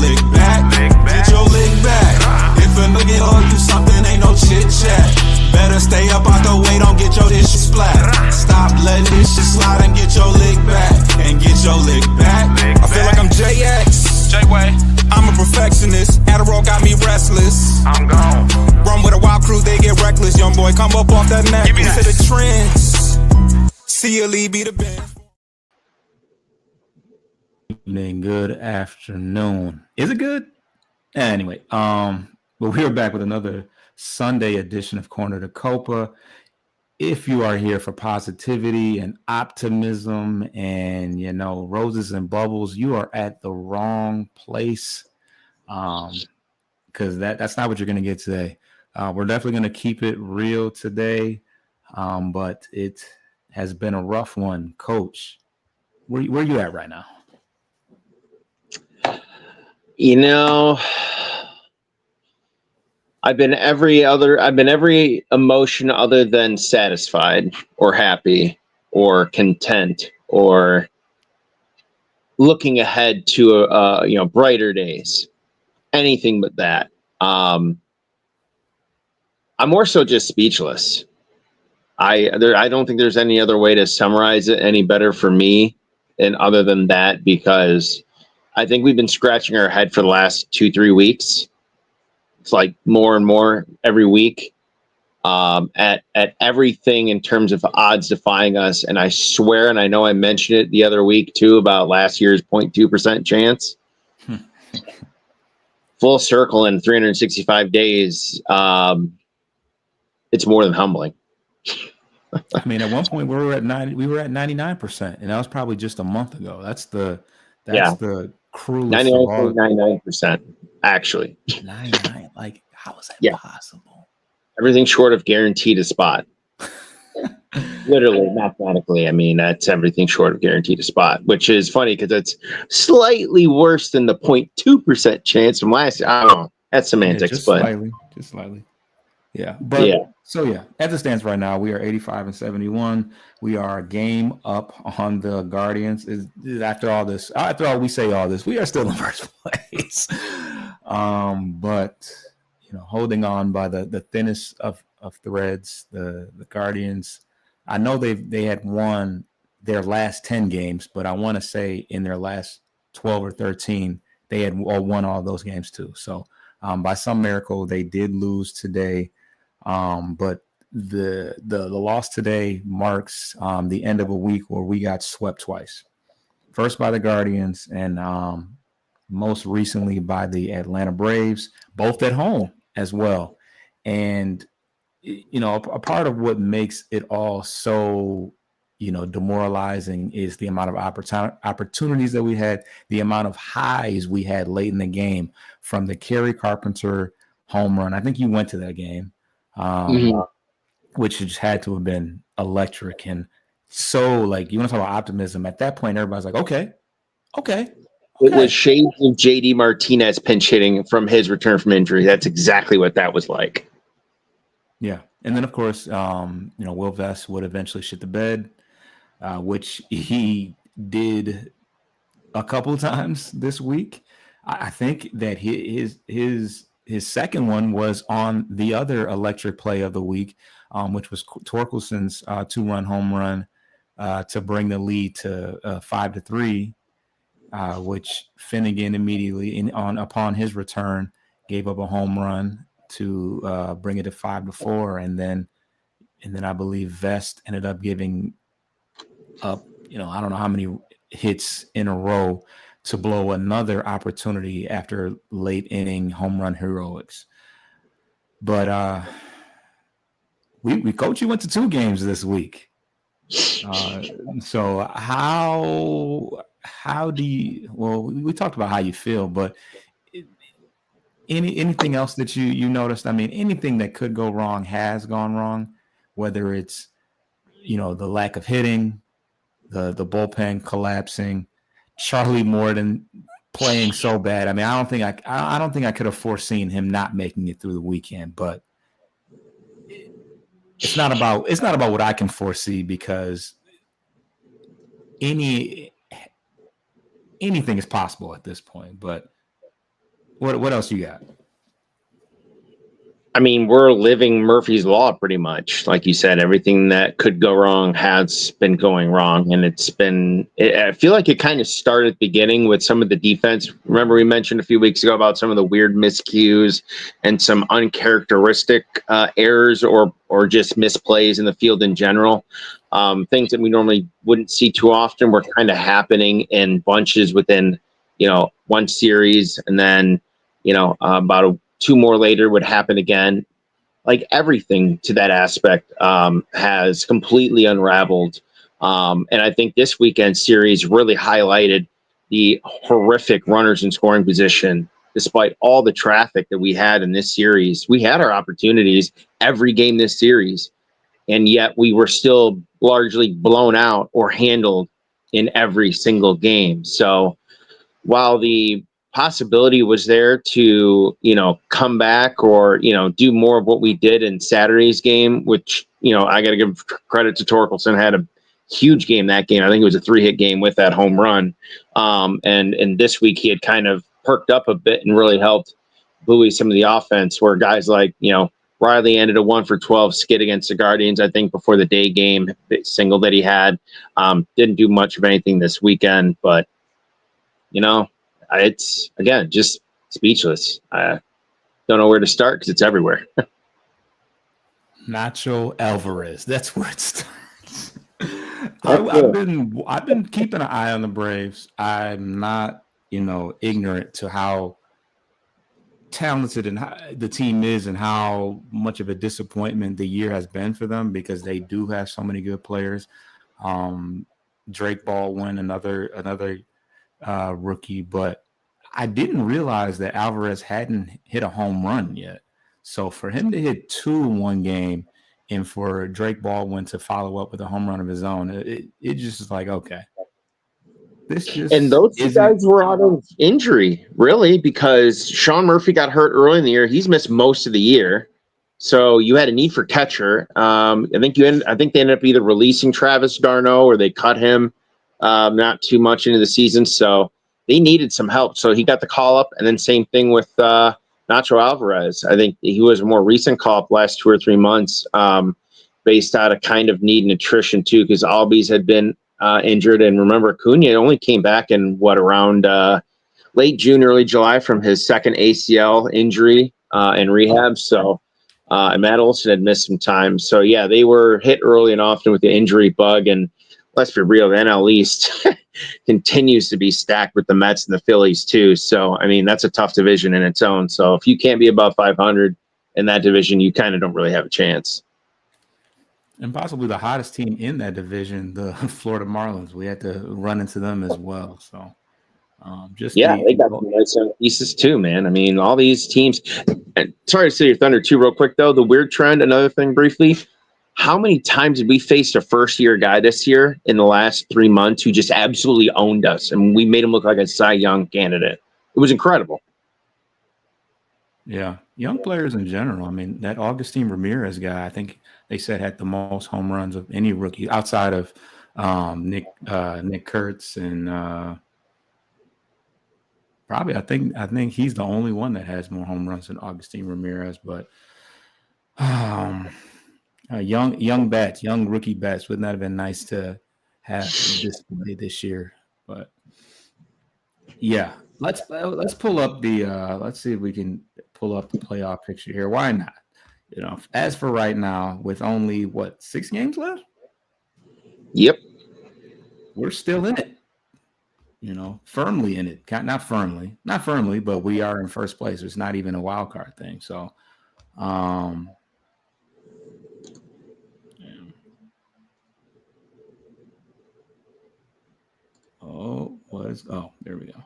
lick back. Get your lick back. If a nigga owe you something, ain't no chit chat. Better stay up out the way, don't get your issue splat. Stop letting this shit slide and get your lick back. And get your lick back. I feel like I'm JX. J-Way. I'm a perfectionist. Adderall got me restless. I'm gone. Run with a wild crew, they get reckless. Young boy, come up off that neck. Give me that. To the trends. See a lead, be the band. Evening, good afternoon. Is it good? Anyway, but we're back with another Sunday edition of Corner to Copa. If you are here for positivity and optimism and, you know, roses and bubbles, you are at the wrong place, because that's not what you're going to get today. We're definitely going to keep it real today, but it has been a rough one. Coach, where you at right now? You know, I've been every emotion other than satisfied or happy or content or looking ahead to brighter days. Anything but that. I'm more so just speechless. I don't think there's any other way to summarize it any better for me and other than that, because I think we've been scratching our head for the last 2-3 weeks. It's like more and more every week at everything in terms of odds defying us. And I swear, and I know I mentioned it the other week too, about last year's 0.2% chance. Full circle in 365 days. It's more than humbling. I mean, at one point we were at 99%, and that was probably just a month ago. That's the cruelest. 99.99%, actually. 99, like how is that possible? Everything short of guaranteed a spot. Literally, mathematically, I mean, that's everything short of guaranteed a spot, which is funny because it's slightly worse than the 0.2% chance from last year. I don't know. That's semantics, just but slightly. Yeah. But so as it stands right now, we are 85-71. We are a game up on the Guardians. After all we say all this, we are still in first place. But you know, holding on by the thinnest of threads, the Guardians. I know they had won their last 10 games, but I want to say in their last 12 or 13, they had won all those games too. So by some miracle, they did lose today. But the loss today marks the end of a week where we got swept twice. First by the Guardians and most recently by the Atlanta Braves, both at home as well. And, you know, a part of what makes it all so, you know, demoralizing is the amount of opportunities that we had, the amount of highs we had late in the game from the Kerry Carpenter home run. I think you went to that game. Which just had to have been electric. And so, like, you want to talk about optimism. At that point, everybody's like, okay. It was shades of JD Martinez pinch hitting from his return from injury. That's exactly what that was like. Yeah. And then, of course, Will Vest would eventually shit the bed, which he did a couple of times this week. I think that his second one was on the other electric play of the week, which was Torkelson's 2-run home run to bring the lead to 5-3, which Finnegan immediately upon his return gave up a home run to bring it to 5-4, and then I believe Vest ended up giving up, I don't know how many hits in a row to blow another opportunity after late inning home run heroics. But we coach, you went to 2 games this week. So how do you, we talked about how you feel, but anything else that you noticed? I mean, anything that could go wrong has gone wrong, whether it's, the lack of hitting, the bullpen collapsing, Charlie Morton playing so bad. I mean, I don't think I could have foreseen him not making it through the weekend, but it's not about what I can foresee, because anything is possible at this point. But What else you got? I mean, we're living Murphy's Law pretty much. Like you said, everything that could go wrong has been going wrong. And I feel like it kind of started at the beginning with some of the defense. Remember, we mentioned a few weeks ago about some of the weird miscues and some uncharacteristic errors or just misplays in the field in general. Things that we normally wouldn't see too often were kind of happening in bunches within, one series. And then, about two more later would happen again. Like everything to that aspect has completely unraveled. And I think this weekend series really highlighted the horrific runners in scoring position. Despite all the traffic that we had in this series, we had our opportunities every game this series, and yet we were still largely blown out or handled in every single game. So while the possibility was there to, come back or, do more of what we did in Saturday's game, which, I got to give credit to Torkelson, had a huge game that game. I think it was a 3-hit game with that home run. And this week he had kind of perked up a bit and really helped buoy some of the offense where guys like, Riley ended a 1-for-12 skid against the Guardians, I think, before the day game single that he had. Didn't do much of anything this weekend, but, it's, again, just speechless. I don't know where to start because it's everywhere. Nacho Alvarez. That's where it starts. I've been keeping an eye on the Braves. I'm not, ignorant to how talented and how the team is and how much of a disappointment the year has been for them because they do have so many good players. Drake Baldwin, another rookie, but I didn't realize that Alvarez hadn't hit a home run yet. So for him to hit 2 in one game and for Drake Baldwin to follow up with a home run of his own, it just is like, okay. And those two guys were out of injury, really, because Sean Murphy got hurt early in the year. He's missed most of the year. So you had a need for catcher. I think they ended up either releasing Travis d'Arnaud or they cut him not too much into the season. So they needed some help. So he got the call up. And then same thing with Nacho Alvarez. I think he was a more recent call up last 2 or 3 months based out of kind of need and attrition too, because Albies had been injured. And remember, Acuna only came back in around late June, early July from his second ACL injury and rehab. So and Matt Olson had missed some time. So yeah, they were hit early and often with the injury bug. And let's be real, the NL East continues to be stacked with the Mets and the Phillies too. So, I mean, that's a tough division in its own. So if you can't be above 500 in that division, you kind of don't really have a chance. And possibly the hottest team in that division, the Florida Marlins. We had to run into them as well. So, they got some nice pieces too, man. I mean, all these teams. And sorry to say your thunder too, real quick though. The weird trend. Another thing, briefly. How many times did we face a first-year guy this year in the last 3 months who just absolutely owned us, and we made him look like a Cy Young candidate? It was incredible. Yeah, young players in general. I mean, that Augustin Ramirez guy, I think they said had the most home runs of any rookie outside of Nick Kurtz and probably I think he's the only one that has more home runs than Augustin Ramirez. But young bats, young rookie bats. Wouldn't that have been nice to have display this year? But yeah, let's pull up the let's see if we can pull up the playoff picture here. Why not? As for right now, with only 6 games left? Yep. We're still in it. Firmly in it. Not firmly, but we are in first place. It's not even a wild card thing. So there we go.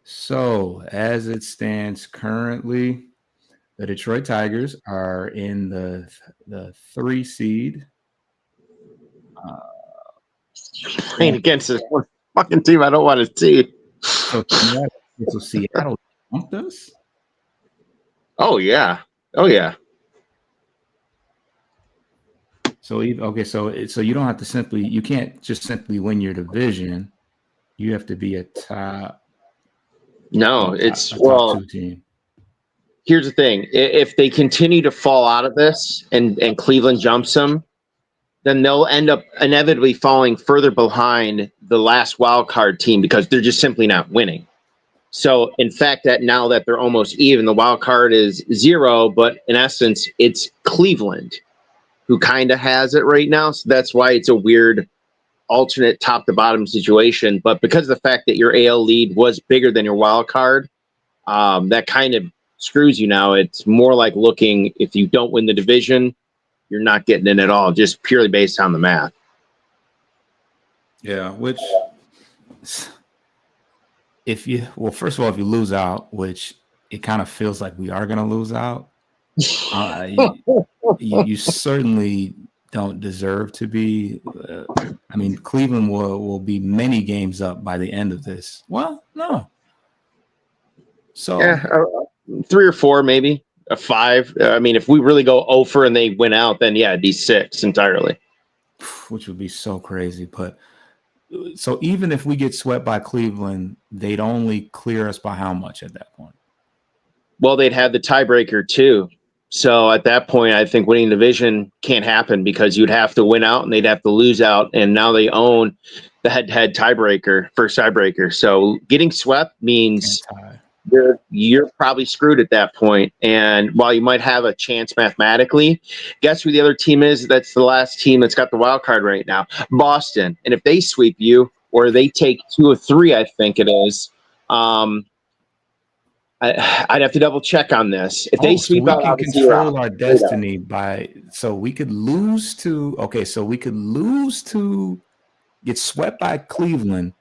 So as it stands currently, the Detroit Tigers are in the 3 seed. Playing against this one fucking team I don't want to see. So Seattle jumped us? Oh yeah. So you don't have to you can't just simply win your division. You have to be a top No, it's top 2 team. Here's the thing: if they continue to fall out of this, and Cleveland jumps them, then they'll end up inevitably falling further behind the last wild card team because they're just simply not winning. So, in fact, that now that they're almost even, the wild card is 0, but in essence, it's Cleveland who kind of has it right now. So that's why it's a weird alternate top to bottom situation. But because of the fact that your AL lead was bigger than your wild card, that kind of screws you now. It's more like looking, if you don't win the division, you're not getting in at all, just purely based on the math. Yeah, which first of all, if you lose out, which it kind of feels like we are going to lose out, you certainly don't deserve to be. I mean, Cleveland will be many games up by the end of this. Well, no. So yeah, 3 or 4, maybe a 5. I mean, if we really go 0 and they win out, then yeah, it'd be 6 entirely. Which would be so crazy. But so even if we get swept by Cleveland, they'd only clear us by how much at that point? Well, they'd have the tiebreaker too. So at that point, I think winning the division can't happen because you'd have to win out and they'd have to lose out. And now they own the head-to-head tiebreaker, first tiebreaker. So getting swept means you're probably screwed at that point. And while you might have a chance mathematically, guess who the other team is? That's the last team that's got the wild card right now, Boston. And if they sweep you, or they take 2 or 3, I think it is, I'd have to double check on this. If they sweep out, we can control our destiny so we could lose to. Okay, so we could lose to get swept by Cleveland,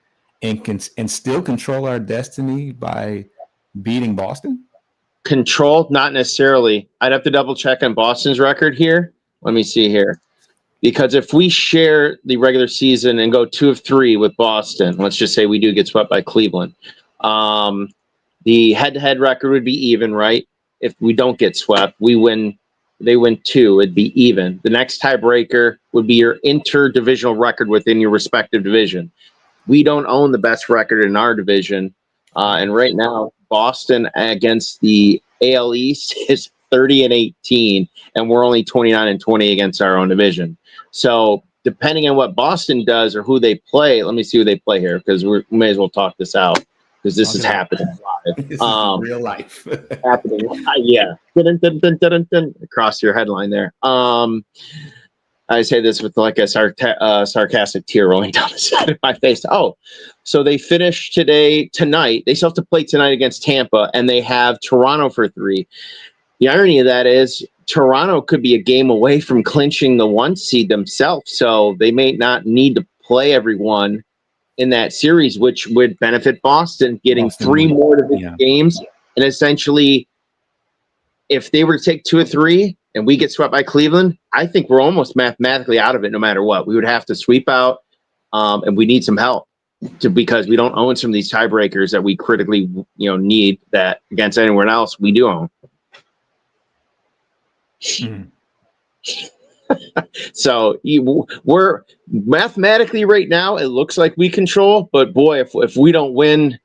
and still control our destiny by beating Boston. Control, not necessarily. I'd have to double check on Boston's record here. Let me see here, because if we share the regular season and go 2 of 3 with Boston, let's just say we do get swept by Cleveland. The head-to-head record would be even, right? If we don't get swept, we win. They win 2, it'd be even. The next tiebreaker would be your interdivisional record within your respective division. We don't own the best record in our division. And right now, Boston against the AL East is 30-18, and we're only 29-20 against our own division. So depending on what Boston does or who they play, let me see who they play here, because we may as well talk this out. Because this is happening live. This is real life. Happening. Yeah. Dun, dun, dun, dun, dun, across your headline there. I say this with like a sarcastic tear rolling down the side of my face. Oh, so they finished tonight. They still have to play tonight against Tampa, and they have Toronto for 3. The irony of that is Toronto could be a game away from clinching the 1 seed themselves. So they may not need to play everyone in that series, which would benefit Boston getting 3 more division games. And essentially, if they were to take 2 or 3 and we get swept by Cleveland, I think we're almost mathematically out of it no matter what. We would have to sweep out, and we need some help because we don't own some of these tiebreakers that we critically need that against anyone else we do own. So we're mathematically right now, it looks like we control, but boy, if we don't win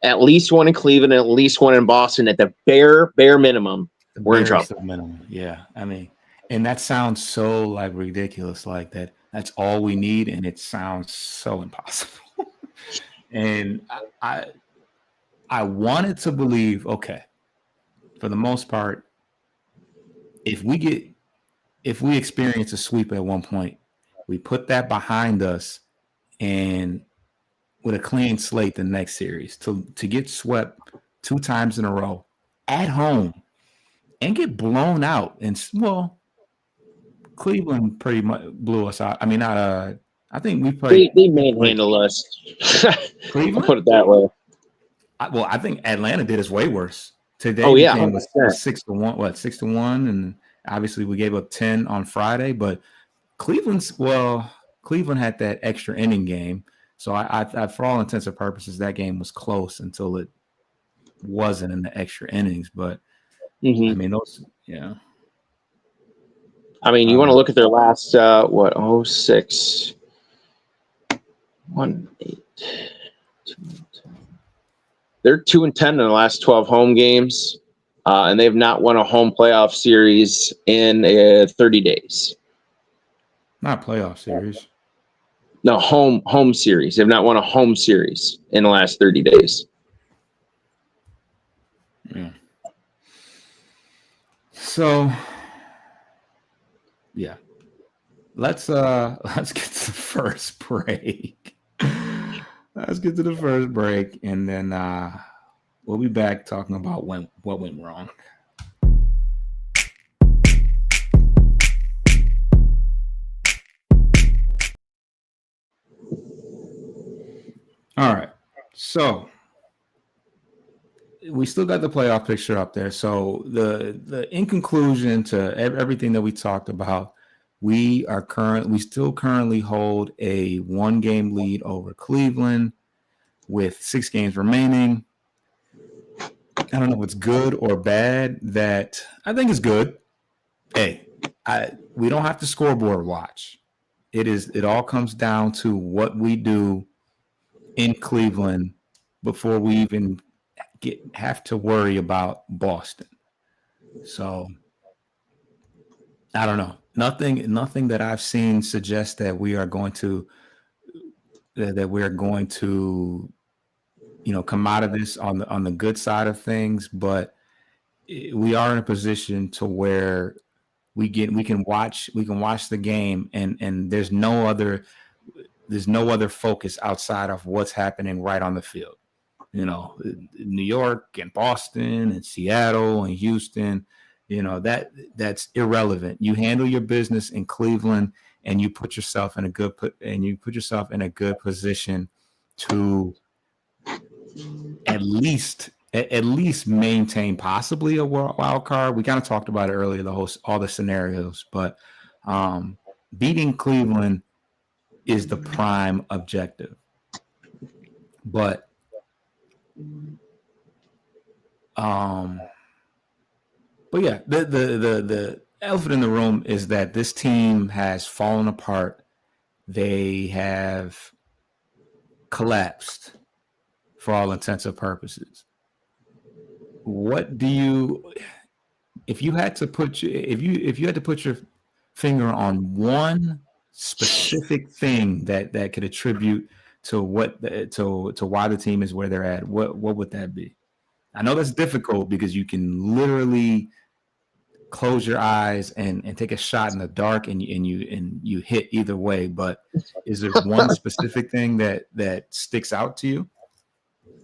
at least 1 in Cleveland and at least 1 in Boston at the bare minimum, we're in trouble. Minimum. Yeah. I mean, and that sounds so like ridiculous, like that's all we need. And it sounds so impossible. And I wanted to believe, okay, for the most part, if we experience a sweep at one point, we put that behind us, and with a clean slate the next series, to get swept 2 times in a row at home and get blown out. And well, Cleveland pretty much blew us out. I mean, I think we played. They manhandle us. Cleveland? Put it that way. I think Atlanta did us way worse. Today, it was 6-1. What, 6-1? And obviously, we gave up 10 on Friday, but Cleveland had that extra inning game. So I for all intents and purposes, that game was close until it wasn't in the extra innings. But I mean, those, yeah. I mean, you want to look at their last 06, 1-8, 2, they're 2-10 in the last 12 home games, and they've not won a home playoff series in 30 days. Not playoff series. No, home series. They've not won a home series in the last 30 days. Yeah. So, yeah. Let's get to the first break. Let's get to the first break, and then we'll be back talking about what went wrong. All right. So we still got the playoff picture up there. So the in conclusion to everything that we talked about, we still currently hold a 1-game lead over Cleveland with 6 games remaining. I don't know if it's good or bad. That I think it's good. Hey, we don't have to scoreboard watch. It all comes down to what we do in Cleveland before we even have to worry about Boston. So I don't know. Nothing that I've seen suggests that we are going to come out of this on the good side of things, but we are in a position to where we can watch the game and there's no other focus outside of what's happening right on the field. New York and Boston and Seattle and Houston, that's irrelevant. You handle your business in Cleveland and you put yourself in a good position to at least maintain possibly a wild card. We kind of talked about it earlier, all the scenarios, but beating Cleveland is the prime objective. But yeah, the elephant in the room is that this team has fallen apart. They have collapsed for all intents and purposes. If you had to put your finger on one specific thing that could attribute to why the team is where they're at, what would that be? I know that's difficult because you can literally close your eyes and take a shot in the dark and you hit either way, but is there one specific thing that sticks out to you?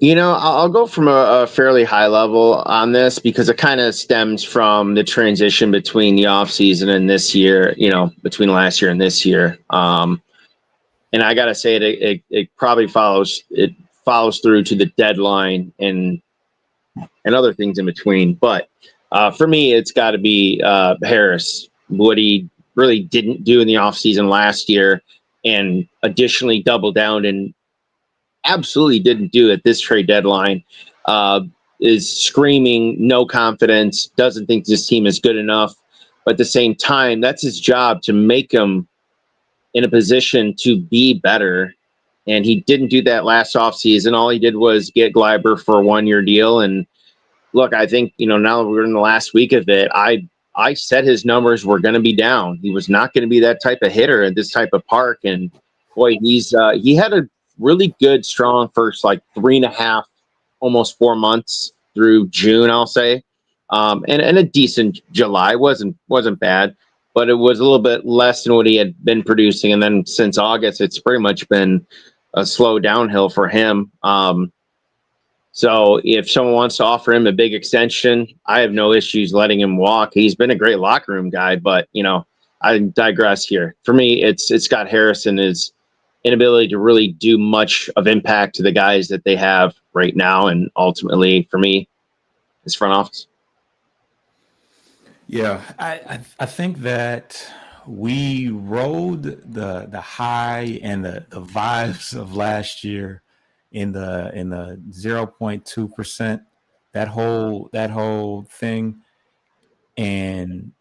I'll go from a fairly high level on this because it kind of stems from the transition between the offseason and this year, between last year and this year. And I got to say it probably follows through to the deadline and other things in between. But for me, it's got to be Harris, what he really didn't do in the offseason last year, and additionally double down and absolutely didn't do at this trade deadline, is screaming no confidence, doesn't think this team is good enough. But at the same time, that's his job to make him in a position to be better. And he didn't do that last offseason. All he did was get Gleiber for a 1-year deal. And look, I think, now that we're in the last week of it, I said his numbers were going to be down. He was not going to be that type of hitter at this type of park. And boy, he had a really good, strong first 3.5, almost 4 months through June, I'll say, and a decent July. Wasn't bad, but it was a little bit less than what he had been producing. And then since August, it's pretty much been a slow downhill for him. So if someone wants to offer him a big extension, I have no issues letting him walk. He's been a great locker room guy, but I digress here. For me, it's Scott Harrison is inability to really do much of impact to the guys that they have right now. And ultimately for me, his front office. Yeah. I think that we rode the high and the vibes of last year in the 0.2%, that whole thing. And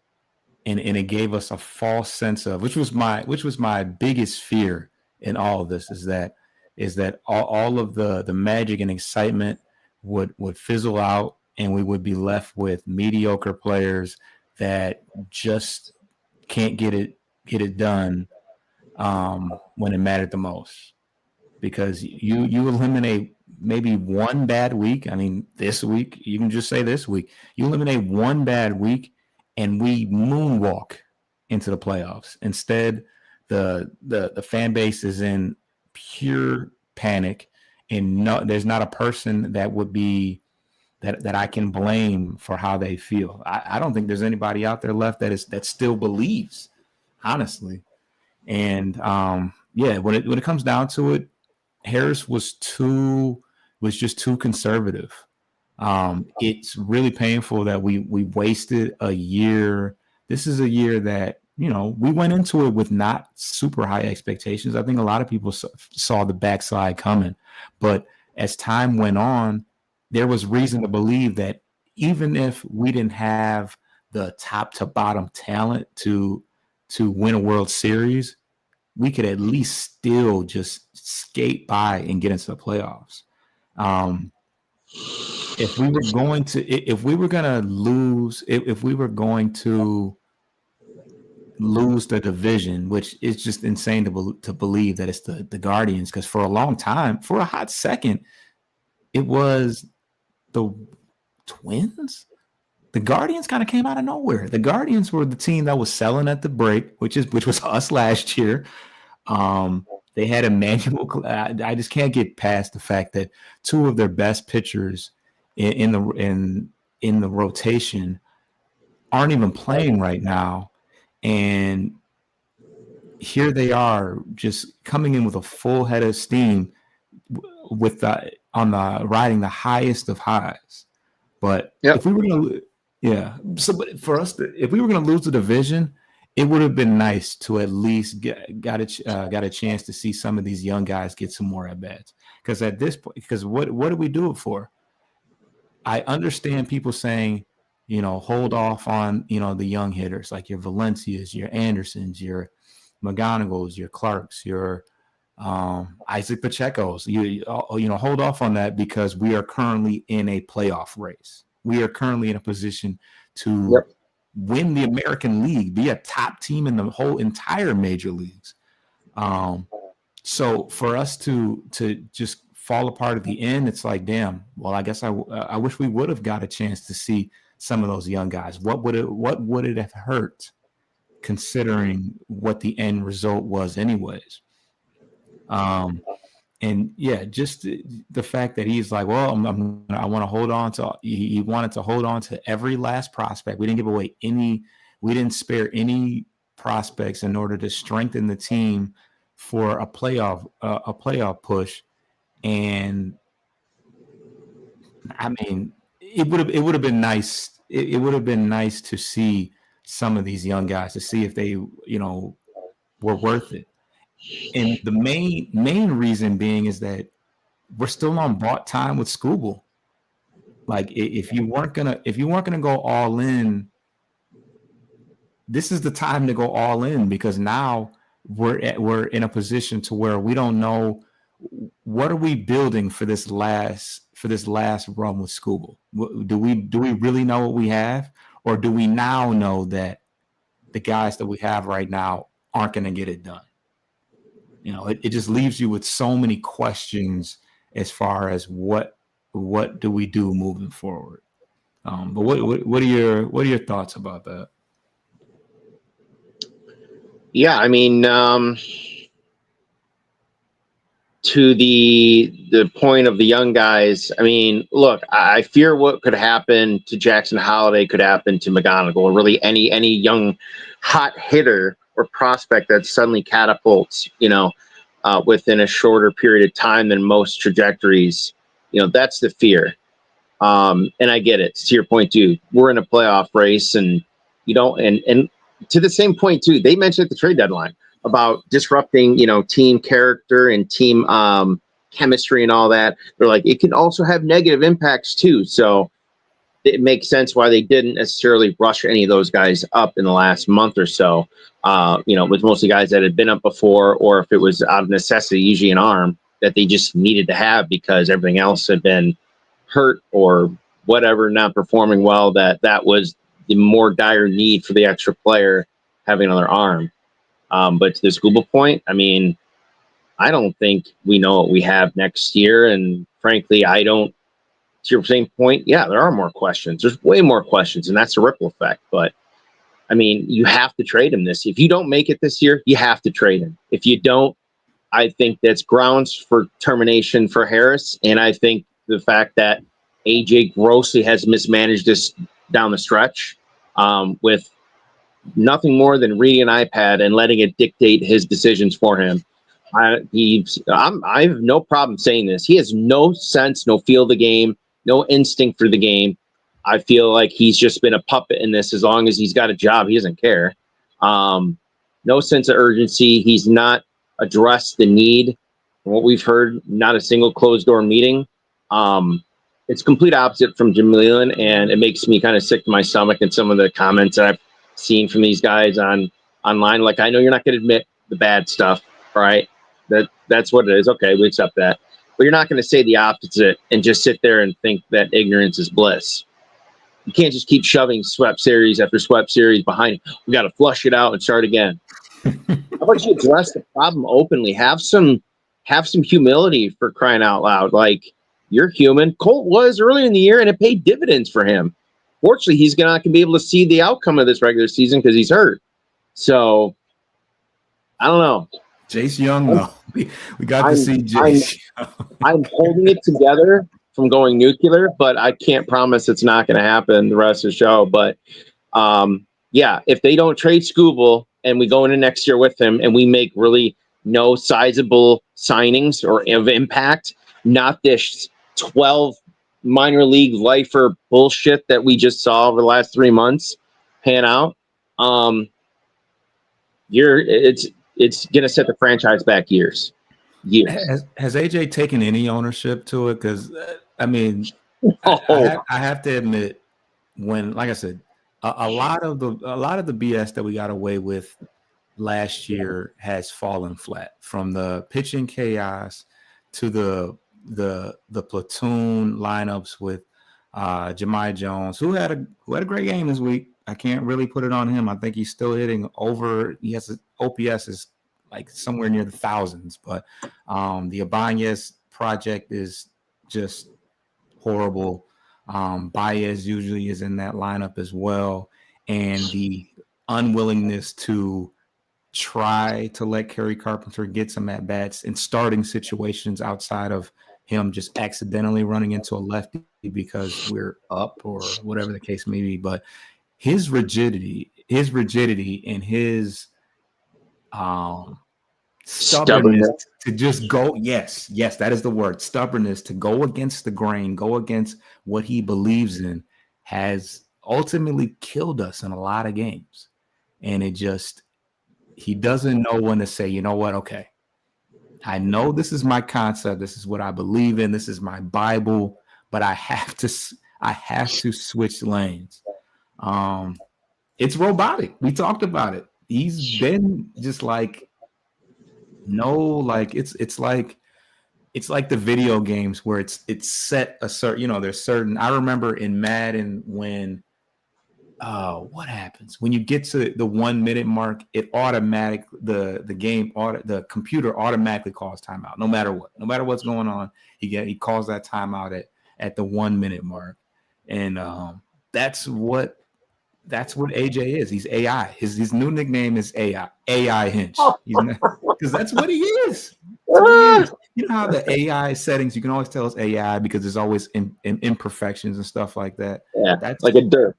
it gave us a false sense of, which was my biggest fear in all of this, is that all of the magic and excitement would fizzle out, and we would be left with mediocre players that just can't get it done when it mattered the most. Because you eliminate maybe one bad week. I mean, this week, you can just say this week, you eliminate one bad week and we moonwalk into the playoffs. Instead, the fan base is in pure panic, and there's not a person that would be that I can blame for how they feel. I don't think there's anybody out there left that still believes, honestly. And when it comes down to it, Harris was just too conservative. It's really painful that we wasted a year. This is a year that, we went into it with not super high expectations. I think a lot of people saw the backslide coming, but as time went on, there was reason to believe that even if we didn't have the top to bottom talent to win a World Series, we could at least still just skate by and get into the playoffs. If we were going to lose the division, which is just insane to believe that it's the Guardians, because for a long time, for a hot second, it was the Twins. The Guardians kind of came out of nowhere. The Guardians were the team that was selling at the break, which was us last year. They had Emmanuel. I just can't get past the fact that two of their best pitchers in the rotation aren't even playing right now, and here they are just coming in with a full head of steam, riding the highest of highs. But if we were gonna, if we were gonna lose the division, it would have been nice to at least got a chance to see some of these young guys get some more at bats. Because at this point, what do we do it for? I understand people saying, hold off on the young hitters like your Valencias, your Andersons, your McGonigals, your Clarks, your Isaac Pacheco's. Hold off on that because we are currently in a playoff race. We are currently in a position to win the American League, be a top team in the whole entire major leagues. So for us to just fall apart at the end, it's like, damn. Well, I guess I wish we would have got a chance to see some of those young guys. What would it have hurt, considering what the end result was, anyways? And just the fact that he's like, well, I want to hold on to. He wanted to hold on to every last prospect. We didn't give away any. We didn't spare any prospects in order to strengthen the team for a playoff push. And I mean, it would have been nice. It would have been nice to see some of these young guys, to see if they were worth it. And the main reason being is that we're still on bought time with Skubal. Like, if you weren't gonna go all in, this is the time to go all in, because now we're in a position to where we don't know what are we building for this last run with Skubal. Do we really know what we have, or do we now know that the guys that we have right now aren't going to get it done? It just leaves you with so many questions as far as what do we do moving forward. But what are your thoughts about that? Yeah, I mean, to the point of the young guys, I mean, look, I fear what could happen to Jackson Holliday could happen to McGonigal, or really any young hot hitter or prospect that suddenly catapults, within a shorter period of time than most trajectories. That's the fear. And I get it. To your point, too, we're in a playoff race, and and to the same point, too, they mentioned at the trade deadline about disrupting, team character and team chemistry and all that. They're like, it can also have negative impacts, too. So it makes sense why they didn't necessarily rush any of those guys up in the last month or so. With mostly guys that had been up before, or if it was out of necessity, usually an arm that they just needed to have because everything else had been, hurt or whatever, not performing well, that was the more dire need for the extra player having another arm. But to the Skubal point, I mean, I don't think we know what we have next year. And frankly, I don't, to your same point, yeah, there are more questions. There's way more questions, and that's a ripple effect. But I mean, you have to trade him this. If you don't make it this year, you have to trade him. If you don't, I think that's grounds for termination for Harris. And I think the fact that AJ grossly has mismanaged this down the stretch with nothing more than reading an iPad and letting it dictate his decisions for him. I have no problem saying this. He has no sense, no feel of the game, no instinct for the game. I feel like he's just been a puppet in this. As long as he's got a job, he doesn't care. No sense of urgency. He's not addressed the need. From what we've heard, not a single closed door meeting. It's complete opposite from Jim Leyland, and it makes me kind of sick to my stomach. And some of the comments that I've seen from these guys online, like, I know you're not going to admit the bad stuff, right? That's what it is. Okay, we accept that. But you're not going to say the opposite and just sit there and think that ignorance is bliss. You can't just keep shoving swept series after swept series behind. We got to flush it out and start again. How about you address the problem openly? Have some humility, for crying out loud. Like, you're human. Colt was early in the year, and it paid dividends for him. Fortunately, he's not going to be able to see the outcome of this regular season because he's hurt. So, I don't know. Jace Young, though. We got to see Jace. I'm holding it together from going nuclear, but I can't promise it's not going to happen the rest of the show. But, yeah, if they don't trade Skubal and we go into next year with him and we make really no sizable signings or of impact, not this 12 minor league lifer bullshit that we just saw over the last 3 months pan out, it's going to set the franchise back years. Has AJ taken any ownership to it? Because I mean, I have to admit, when, like I said, a lot of the BS that we got away with last year has fallen flat, from the pitching chaos to the platoon lineups with Jahmai Jones, who had a great game this week. I can't really put it on him. I think he's still hitting over. He has an OPS is like somewhere near the thousands, but the Ibanez project is just horrible. Baez usually is in that lineup as well, and the unwillingness to try to let Kerry Carpenter get some at bats in starting situations outside of him just accidentally running into a lefty because we're up or whatever the case may be. But his rigidity and his stubbornness to just go, yes, that is the word, stubbornness, to go against the grain, go against what he believes in, has ultimately killed us in a lot of games. And he doesn't know when to say, you know what, okay, I know this is my concept, this is what I believe in, this is my Bible, but I have to switch lanes. It's robotic. We talked about it. He's been just like, it's like the video games where it's set a certain, there's certain. I remember in Madden when what happens when you get to the 1 minute mark, it the computer automatically calls timeout, no matter what's going on. He calls that timeout at the 1 minute mark, and that's what AJ is. He's AI. His new nickname is AI Hinch, because that's what he is. You know how the AI settings, you can always tell it's AI because there's always imperfections and stuff like that. Yeah, that's like a derp.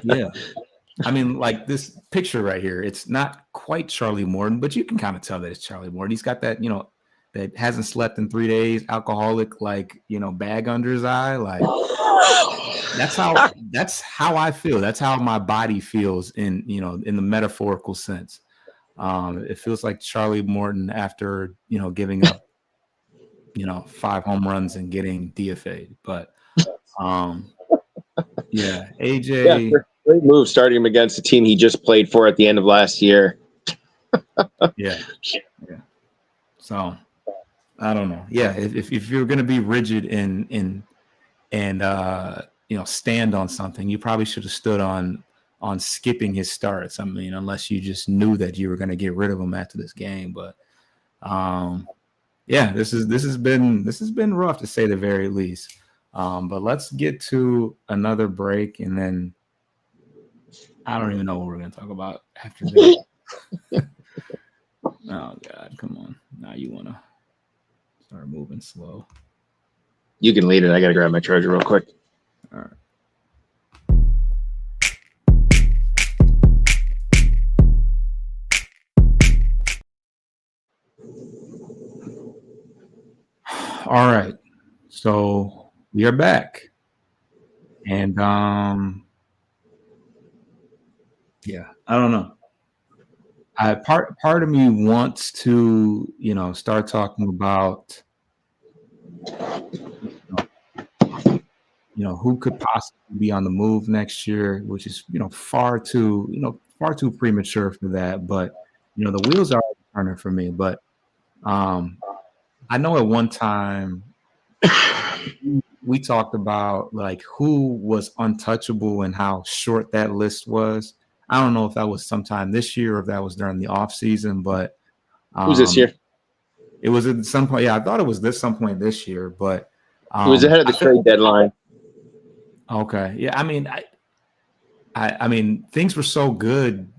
Yeah. I mean, like this picture right here, it's not quite Charlie Morton, but you can kind of tell that it's Charlie Morton. He's got that, that hasn't slept in 3 days, alcoholic, bag under his eye. Like, that's how I feel. That's how my body feels in the metaphorical sense. It feels like Charlie Morton after, giving up, 5 home runs and getting DFA'd. But yeah, AJ. Yeah, great move starting him against the team he just played for at the end of last year. Yeah. So I don't know. Yeah, if you're going to be rigid in stand on something. You probably should have stood on skipping his starts. I mean, unless you just knew that you were going to get rid of him after this game. But this has been rough to say the very least. But let's get to another break, and then I don't even know what we're going to talk about after that. Oh God, come on! Now you want to start moving slow. You can lead it. I got to grab my charger real quick. All right. All right. So we are back. And I don't know. Part of me wants to, start talking about who could possibly be on the move next year, which is, far too premature for that. But, the wheels are turning for me. But I know at one time we talked about like who was untouchable and how short that list was. I don't know if that was sometime this year or if that was during the off season, but who's this year? It was at some point. Yeah, I thought it was some point this year, but it was ahead of the trade deadline. Okay. Yeah. I mean, things were so good,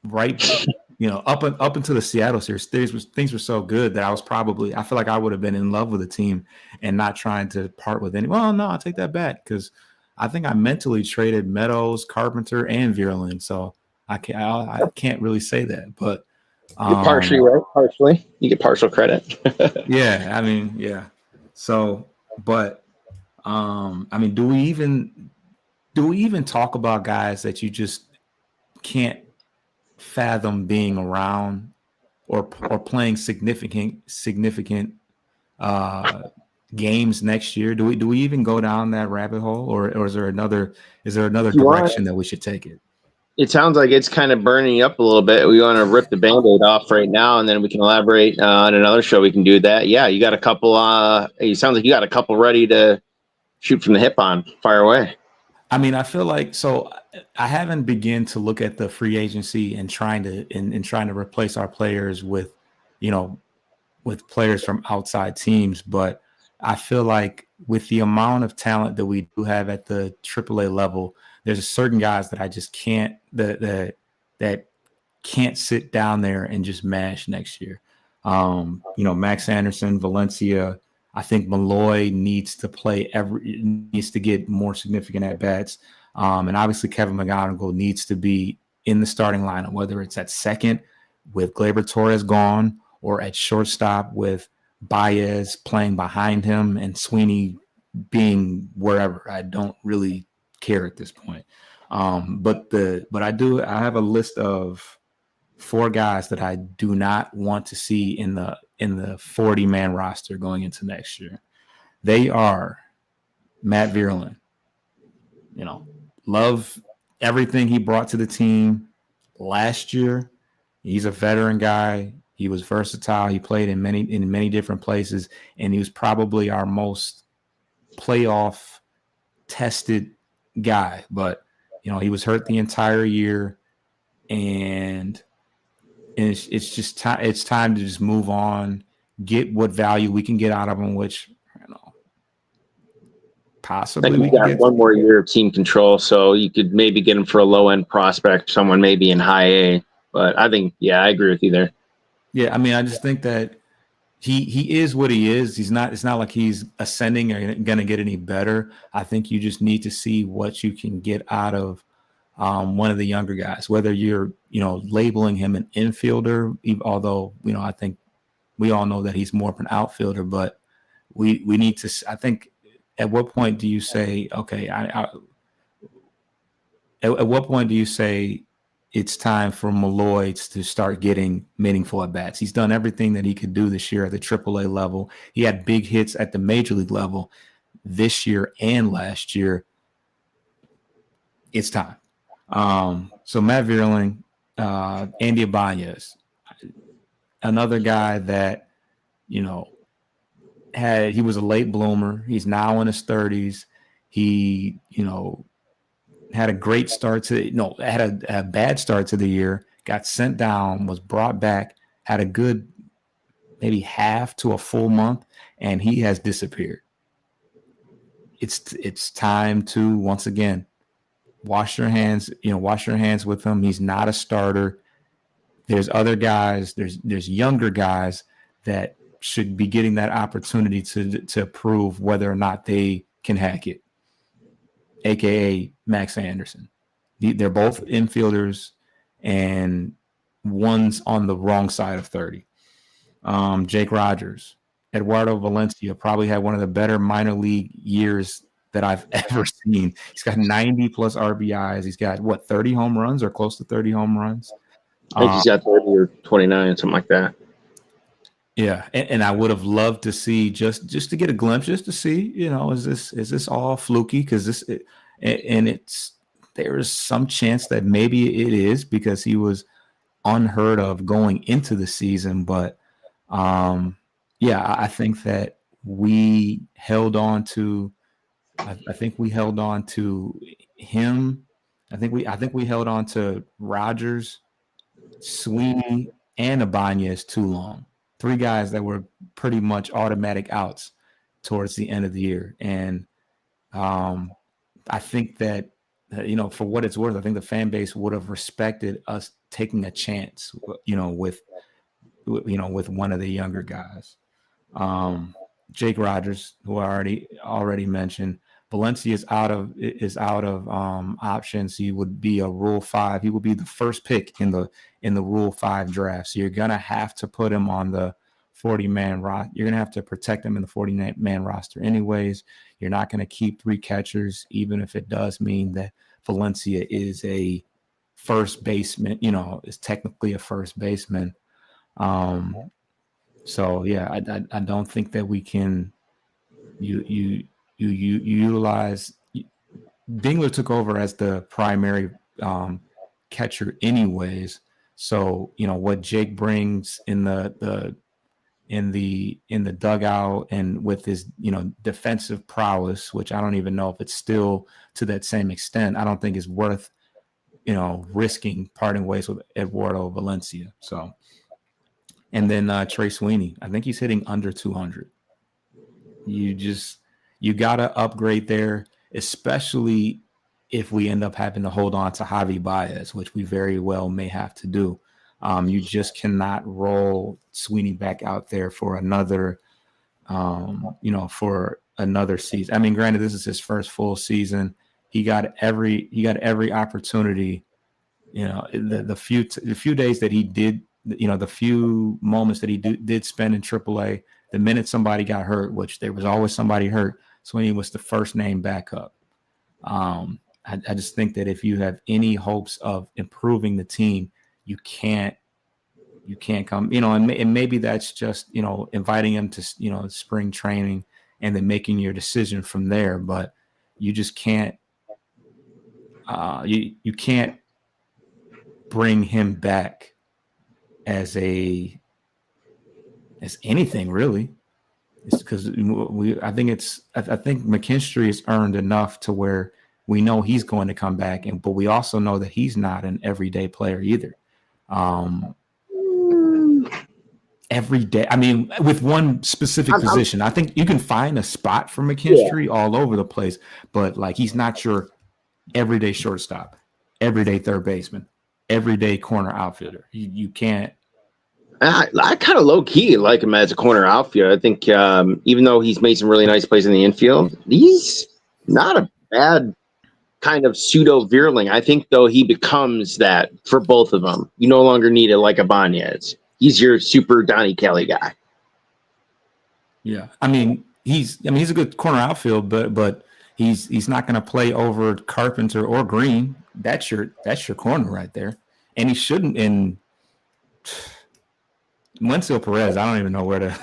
right? Up until the Seattle series, things were so good that I feel like I would have been in love with the team and not trying to part with any. Well, no, I'll take that back because I think I mentally traded Meadows, Carpenter, and Vierling, so I can't really say that. But you're partially right. Partially, you get partial credit. Yeah, I mean, yeah. So, but I mean, do we even talk about guys that you just can't fathom being around or playing significant games next year? Do we even go down that rabbit hole, or is there another direction that we should take it? It sounds like it's kind of burning up a little bit. We want to rip the Band-Aid off right now, and then we can elaborate on another show. We can do that. Yeah, you got a couple. It sounds like you got a couple ready to shoot from the hip on. Fire away. I mean, I feel like I haven't begun to look at the free agency and trying to replace our players with players from outside teams. But I feel like with the amount of talent that we do have at the AAA level, there's certain guys that I just can't that can't sit down there and just mash next year. Max Anderson, Valencia. I think Malloy needs to get more significant at bats. And obviously Kevin McGonigal needs to be in the starting lineup, whether it's at second with Gleyber Torres gone or at shortstop with Baez playing behind him and Sweeney being wherever. I don't really care at this point. But I have a list of 4 guys that I do not want to see in the 40-man roster going into next year. They are Matt Vierling. Love everything he brought to the team last year. He's a veteran guy. He was versatile. He played in many different places, and he was probably our most playoff tested guy. But he was hurt the entire year, and it's just time. It's time to just move on, get what value we can get out of him, which possibly we got one more year of team control, so you could maybe get him for a low end prospect, someone maybe in high A. But I think, I agree with you there. Yeah, I mean, I just think that he is what he is. It's not like he's ascending or going to get any better. I think you just need to see what you can get out of one of the younger guys, whether you're, labeling him an infielder, although, I think we all know that he's more of an outfielder, but we need to, I think, at what point do you say, okay, at what point do you say it's time for Malloy to start getting meaningful at bats? He's done everything that he could do this year at the AAA level. He had big hits at the major league level this year and last year. It's time. So Matt Vierling, Andy Ibanez, another guy that, he was a late bloomer. He's now in his 30s. He, had a great start had a bad start to the year, got sent down, was brought back, had a good maybe half to a full month, and he has disappeared. It's time to, once again, wash your hands with him. He's not a starter. There's other guys, there's younger guys that should be getting that opportunity to prove whether or not they can hack it, aka Max Anderson. They're both infielders, and one's on the wrong side of 30. Jake Rogers, Eduardo Valencia probably had one of the better minor league years that I've ever seen. He's got 90 plus RBIs. He's got 30 home runs or close to 30 home runs. I think he's got 30 or 29, something like that. Yeah, and I would have loved to see just to get a glimpse, just to see, is this all fluky? Because there's some chance that maybe it is, because he was unheard of going into the season. But I think that we held on to. I think we held on to him. I think we held on to Rogers, Sweeney, and Ibanez too long. 3 guys that were pretty much automatic outs towards the end of the year. And I think that, for what it's worth, I think the fan base would have respected us taking a chance, with one of the younger guys. Jake Rogers, who I already mentioned. Valencia is out of options. He would be a Rule 5. He would be the first pick in the Rule 5 draft. So you're gonna have to put him on the 40-man roster. You're gonna have to protect him in the 40-man roster anyways. You're not gonna keep 3 catchers, even if it does mean that Valencia is a first baseman. Is technically a first baseman. So yeah, I don't think that we can. You utilize. Dingler took over as the primary catcher anyways. So what Jake brings in the dugout and with his defensive prowess, which I don't even know if it's still to that same extent. I don't think it's worth risking parting ways with Eduardo Valencia. So, and then Trey Sweeney, I think he's hitting under 200. You gotta upgrade there, especially if we end up having to hold on to Javi Baez, which we very well may have to do. You just cannot roll Sweeney back out there for another, for another season. I mean, granted, this is his first full season. He got every opportunity. The few days that he did, the few moments that he did spend in AAA. The minute somebody got hurt, which there was always somebody hurt, Sweeney was the first name back up. I just think that if you have any hopes of improving the team, you can't come, and maybe that's just, inviting him to, spring training and then making your decision from there. But you just can't, you can't bring him back as anything really. It's because I think McKinstry has earned enough to where we know he's going to come back, but we also know that he's not an everyday player either. Every day, I mean, with one specific position, I think you can find a spot for McKinstry all over the place, but he's not your everyday shortstop, everyday third baseman, everyday corner outfielder. You can't. I kind of low key like him as a corner outfielder. I think even though he's made some really nice plays in the infield, he's not a bad kind of pseudo Vierling. I think though he becomes that for both of them. You no longer need it like Ibanez. He's your super Donnie Kelly guy. Yeah, I mean he's a good corner outfield, but he's not going to play over Carpenter or Green. That's your corner right there, and he shouldn't. In Wenceel Perez, I don't even know where to.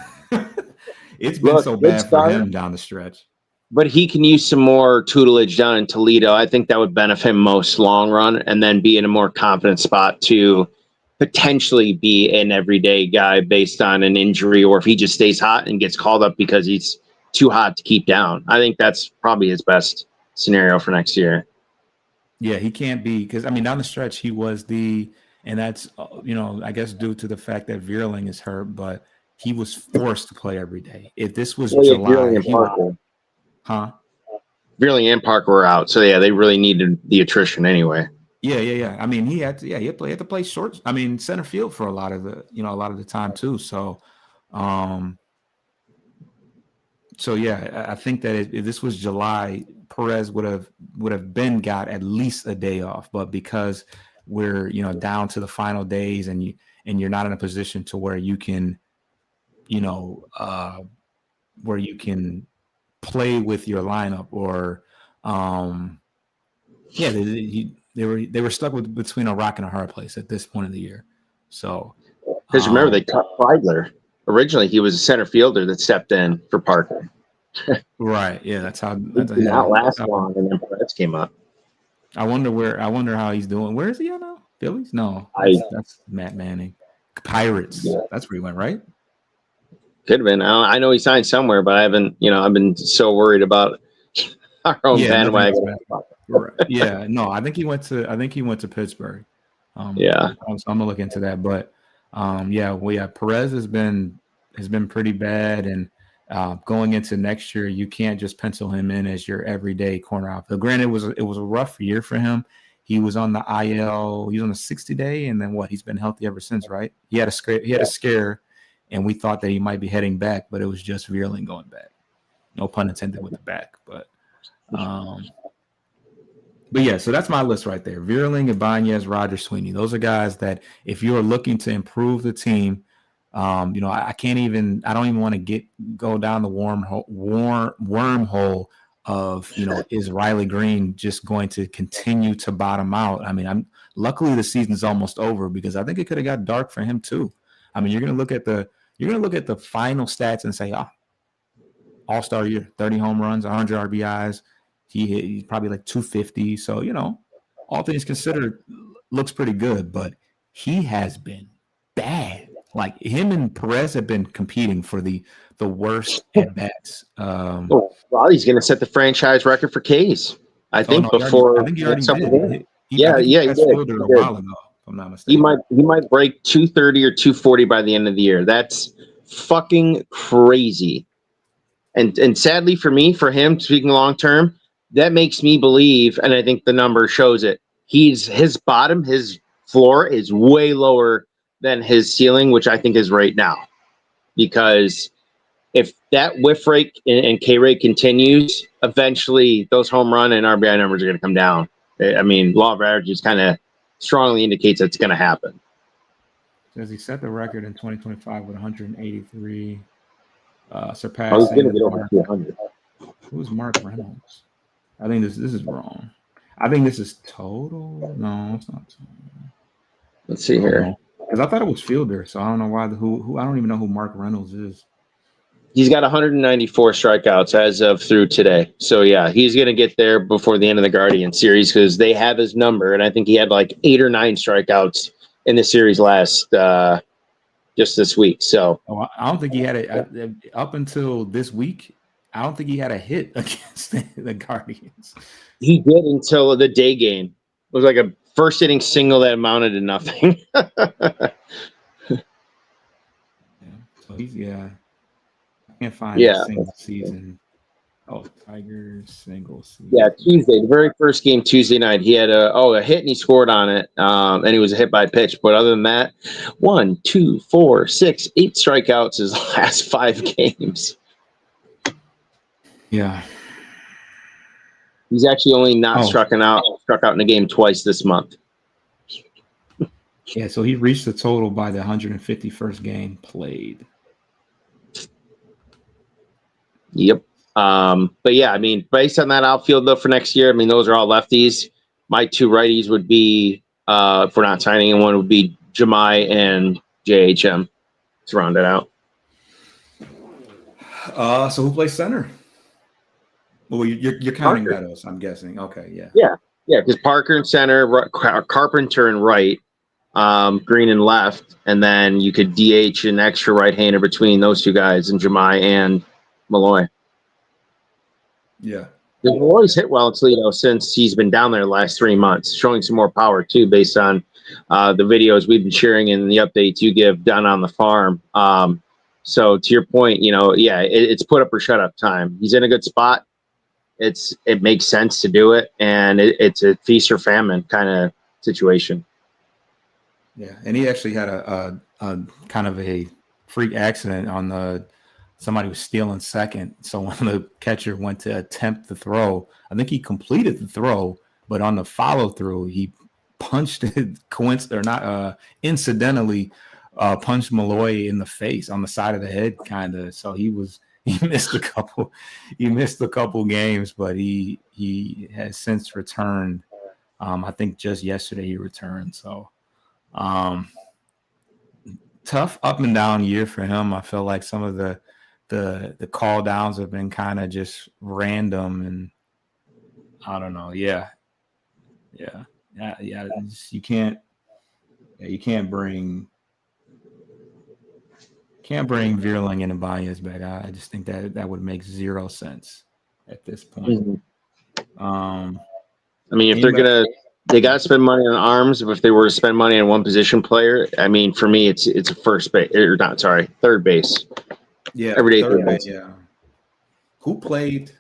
It's been so bad for him down the stretch. But he can use some more tutelage down in Toledo. I think that would benefit him most long run, and then be in a more confident spot to potentially be an everyday guy based on an injury, or if he just stays hot and gets called up because he's too hot to keep down. I think that's probably his best scenario for next year. Yeah, he can't be, because I mean, down the stretch he was and that's I guess due to the fact that Vierling is hurt, but he was forced to play every day. If this was July, Vierling and Parker were out, so yeah, they really needed the attrition anyway. Yeah. I mean, he had to play short. I mean, center field for a lot of the time too. So, yeah, I think that if this was July, Perez would have got at least a day off. But because we're down to the final days, and you're not in a position to where you can, where you can play with your lineup, or they were stuck between a rock and a hard place at this point of the year. So, because remember, they cut Feigler. Originally, he was a center fielder that stepped in for Parker. Right. Yeah, that's how. Did not last long, and then Perez came up. I wonder how he's doing. Where is he at now? Phillies? No, that's Matt Manning. Pirates. Yeah. That's where he went, right? Could have been. I know he signed somewhere, but I haven't. I've been so worried about our own bandwagon. Yeah, no, I think he went to Pittsburgh. I'm gonna look into that, but Perez has been pretty bad, and going into next year, you can't just pencil him in as your everyday corner outfield. Granted, it was a rough year for him. He was on the IL. He was on a 60-day, and then he's been healthy ever since, right? He had a scare, and we thought that he might be heading back, but it was just Vierling going back. No pun intended with the back, but yeah, so that's my list right there. Vierling, Ibanez, Roger, Sweeney. Those are guys that if you're looking to improve the team, I don't even want to go down the wormhole of, is Riley Green just going to continue to bottom out? I mean, luckily the season's almost over, because I think it could have got dark for him too. I mean, you're going to look at the final stats and say, all-star year, 30 home runs, 100 RBIs. He's probably like 250. So, all things considered, looks pretty good, but he has been bad. Like, him and Perez have been competing for the worst at bats. He's going to set the franchise record for Ks. I think he already did. He did. A while ago, if I'm not mistaken. He might break 230 or 240 by the end of the year. That's fucking crazy. And sadly for him, speaking long term, that makes me believe, and I think the number shows it, his floor is way lower than his ceiling, which I think is right now. Because if that whiff rate and K rate continues, eventually those home run and RBI numbers are going to come down. I mean, law of averages kind of strongly indicates that's going to happen. Says he set the record in 2025 with 183, surpassing. He's going to get over 200. Who's Mark Reynolds? I think this is wrong. I think this is total. No, it's not total. Let's see here. Because I thought it was Fielder, so I don't know why. Who I don't even know who Mark Reynolds is. He's got 194 strikeouts as of through today. So yeah, he's going to get there before the end of the Guardian series, because they have his number, and I think he had like 8 or 9 strikeouts in the series just this week. So I don't think he had it up until this week. I don't think he had a hit against the Guardians. He did until the day game. It was like a first inning single that amounted to nothing. I can't find a single season. Oh, Tigers single season. Yeah, Tuesday, the very first game, Tuesday night, he had a hit and he scored on it, and he was a hit by pitch. But other than that, 1, 2, 4, 6, 8 strikeouts his last 5 games. Yeah. He's actually only struck out in a game twice this month. Yeah, so he reached the total by the 151st game played. Yep. But yeah, I mean, based on that outfield though for next year, I mean, those are all lefties. My 2 righties would be, if we're not signing anyone, would be Jemai and JHM to round it out. So who plays center? Well, you're counting Meadows, I'm guessing. Okay, yeah. Yeah, because Parker in center, Carpenter in right, Green in left, and then you could DH an extra right-hander between those 2 guys, and Jemai and Malloy. Yeah. Malloy's hit well in Toledo since he's been down there the last 3 months, showing some more power too, based on the videos we've been sharing and the updates you give done on the farm. So to your point, it's put up or shut up time. He's in a good spot. It makes sense to do it, and it's a feast or famine kind of situation. Yeah, and he actually had a kind of a freak accident on somebody was stealing second. So when the catcher went to attempt the throw, I think he completed the throw, but on the follow through, he punched it incidentally punched Malloy in the face on the side of the head, kind of. So he missed a couple games, but he has since returned. I think just yesterday he returned. So tough up and down year for him. I feel like some of the call downs have been kind of just random, and I don't know. Yeah. You can't bring Vierling and Ibanez back. I just think that would make zero sense at this point. I mean, if they got to spend money on arms. If they were to spend money on one position player, I mean, for me, it's a third base. Yeah, everyday third base. Yeah. Who played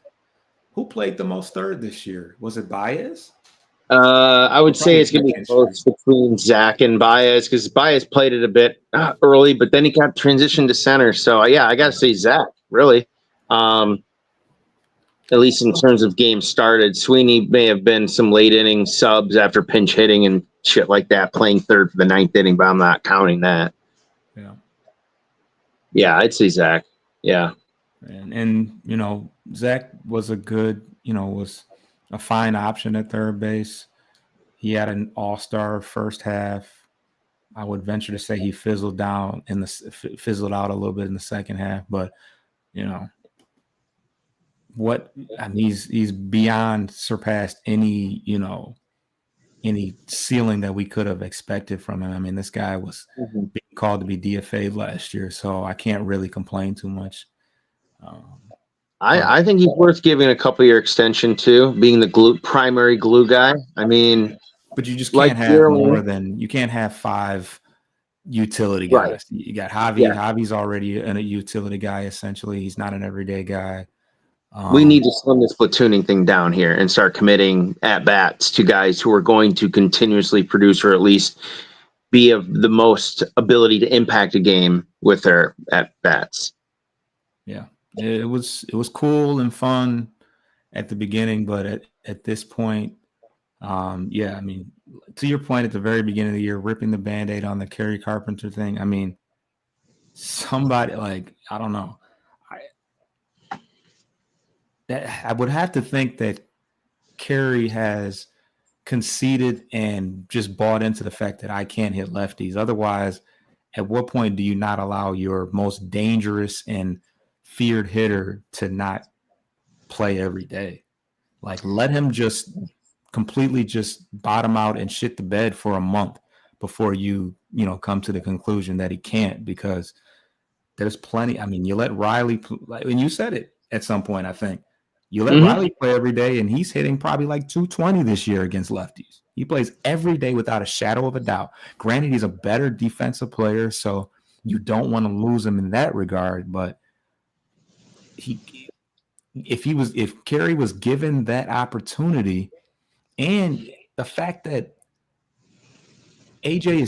the most third this year? Was it Baez? I would say it's going to be close between Zach and Baez, because Baez played it a bit early, but then he got transitioned to center. So I got to say Zach, really. At least in terms of games started. Sweeney may have been some late inning subs after pinch hitting and shit like that, playing third for the ninth inning, but I'm not counting that. Yeah. Yeah, I'd say Zach. Yeah. And Zach was was a fine option at third base. He had an all-star first half. I would venture to say he fizzled out a little bit in the second half, but he's beyond surpassed any ceiling that we could have expected from him. I mean, this guy was being called to be DFA'd last year, so I can't really complain too much. I think he's worth giving a couple-year extension to, being the primary glue guy. I mean, but you just can't have you can't have 5 utility guys. Right. You got Javi. Yeah. Javi's already a utility guy, essentially. He's not an everyday guy. We need to slim this platooning thing down here and start committing at-bats to guys who are going to continuously produce, or at least be of the most ability to impact a game with their at-bats. Yeah, it was cool and fun at the beginning, but at this point, I mean, to your point at the very beginning of the year, ripping the Band-Aid on the Kerry Carpenter thing, I mean, somebody, like, I don't know. I would have to think that Kerry has conceded and just bought into the fact that I can't hit lefties. Otherwise, at what point do you not allow your most dangerous and feared hitter to not play every day? Like, let him just completely just bottom out and shit the bed for a month before you come to the conclusion that he can't, because there's plenty. I mean, you let Riley, and you said it at some point, I think. You let Riley play every day, and he's hitting probably like 220 this year against lefties. He plays every day without a shadow of a doubt. Granted, he's a better defensive player, so you don't want to lose him in that regard. But if Kerry was given that opportunity, and the fact that AJ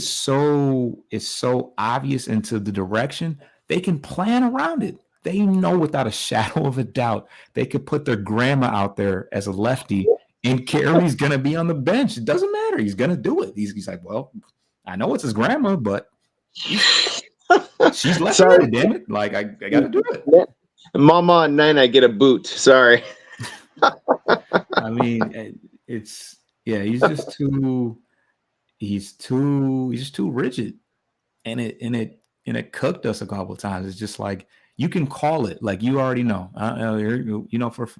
is so obvious into the direction, they can plan around it. They know without a shadow of a doubt they could put their grandma out there as a lefty, and Kerry's going to be on the bench. It doesn't matter. He's going to do it. He's like, well, I know it's his grandma, but she's left-handed, damn it. Like, I got to do it. Yeah. Mama and then I get a boot. Sorry. I mean, he's just too rigid, and it cooked us a couple of times. It's just like, you can call it, like, you already know.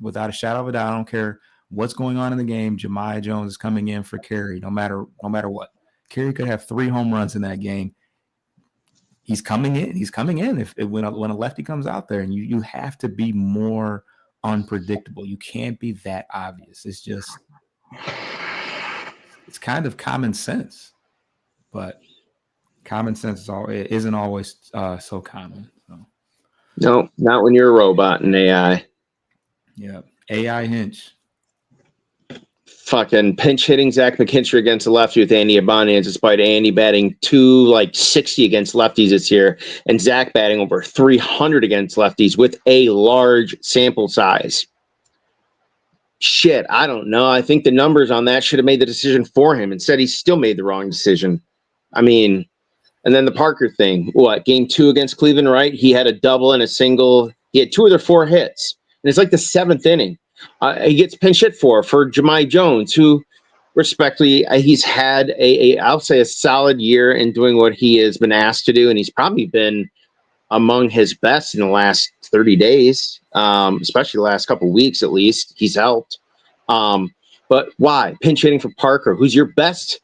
Without a shadow of a doubt, I don't care what's going on in the game. Jemiah Jones is coming in for Kerry, no matter what. Kerry could have 3 home runs in that game. He's coming in. When a lefty comes out there, and you have to be more unpredictable. You can't be that obvious. It's kind of common sense, but common sense isn't always so common. So. No, not when you're a robot and AI. Yeah, AI Hinch. Fucking pinch hitting Zach McKinstry against the lefty with Andy Ibanez, despite Andy batting 260 against lefties this year, and Zach batting over 300 against lefties with a large sample size. Shit, I don't know. I think the numbers on that should have made the decision for him. Instead, he still made the wrong decision. I mean, and then the Parker thing. What, game 2 against Cleveland, right? He had a double and a single. He had 2 of their 4 hits. And it's like the 7th inning. He gets pinch hit for Jahmai Jones, who, respectfully, he's had I'll say a solid year in doing what he has been asked to do, and he's probably been among his best in the last 30 days, especially the last couple of weeks at least. He's helped. But why? Pinch hitting for Parker, who's your best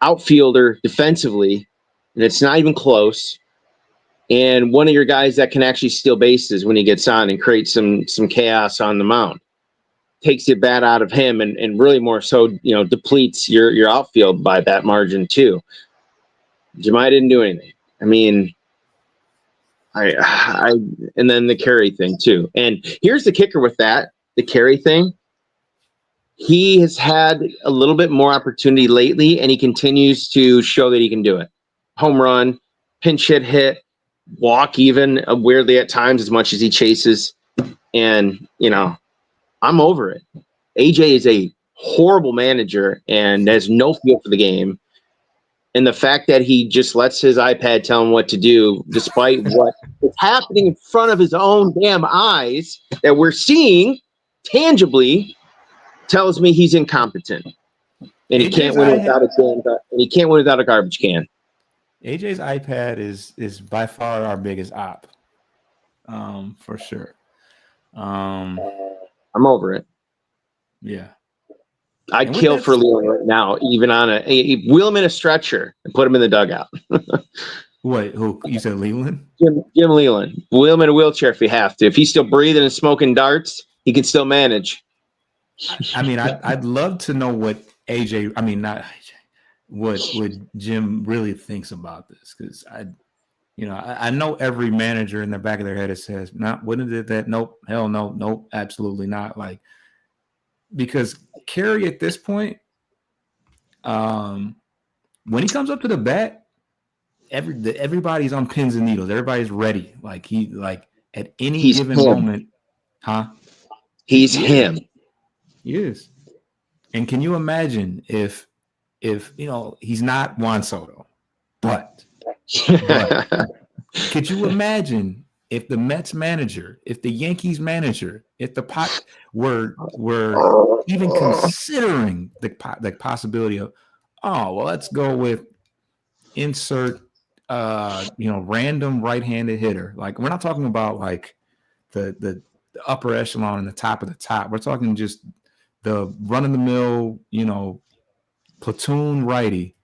outfielder defensively, and it's not even close. And one of your guys that can actually steal bases when he gets on and create some chaos on the mound. Takes the bat out of him and really more so, depletes your outfield by that margin too. Jahmai didn't do anything. I mean, and then the carry thing too. And here's the kicker with that, the carry thing. He has had a little bit more opportunity lately, and he continues to show that he can do it. Home run, pinch hit, walk even weirdly at times as much as he chases. And, I'm over it. AJ is a horrible manager and has no feel for the game. And the fact that he just lets his iPad tell him what to do, despite what is happening in front of his own damn eyes that we're seeing tangibly, tells me he's incompetent. And he can't win without a can. And he can't win without a garbage can. AJ's iPad is by far our biggest op, for sure. I'm over it. Yeah. I'd kill for Leland right now, even on wheel him in a stretcher and put him in the dugout. Wait, who? You said Leland? Jim Leland. Wheel him in a wheelchair if you have to. If he's still breathing and smoking darts, he can still manage. I mean, I'd love to know what AJ, I mean, not AJ, what Jim really thinks about this, because I know every manager in the back of their head says, wouldn't it that? Nope, hell no, nope, absolutely not. Like, because Kerry at this point, when he comes up to the bat, everybody's on pins and needles. Everybody's ready. Like at any given moment, He's him. He is. And can you imagine if he's not Juan Soto, but could you imagine if the Mets manager, if the Yankees manager, if the pot were even considering the possibility of, let's go with insert random right-handed hitter. Like, we're not talking about like the upper echelon and the top of the top. We're talking just the run-of-the-mill, platoon righty.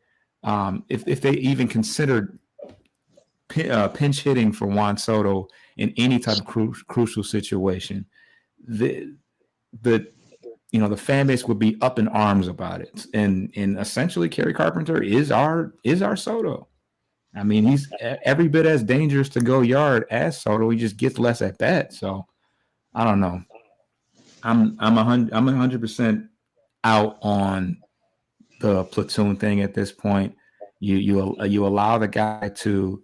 If they even considered pinch hitting for Juan Soto in any type of crucial situation, the fan base would be up in arms about it. And essentially, Kerry Carpenter is our Soto. I mean, he's every bit as dangerous to go yard as Soto. He just gets less at bat. So I don't know. I'm 100% out on the platoon thing at this point. You allow the guy to.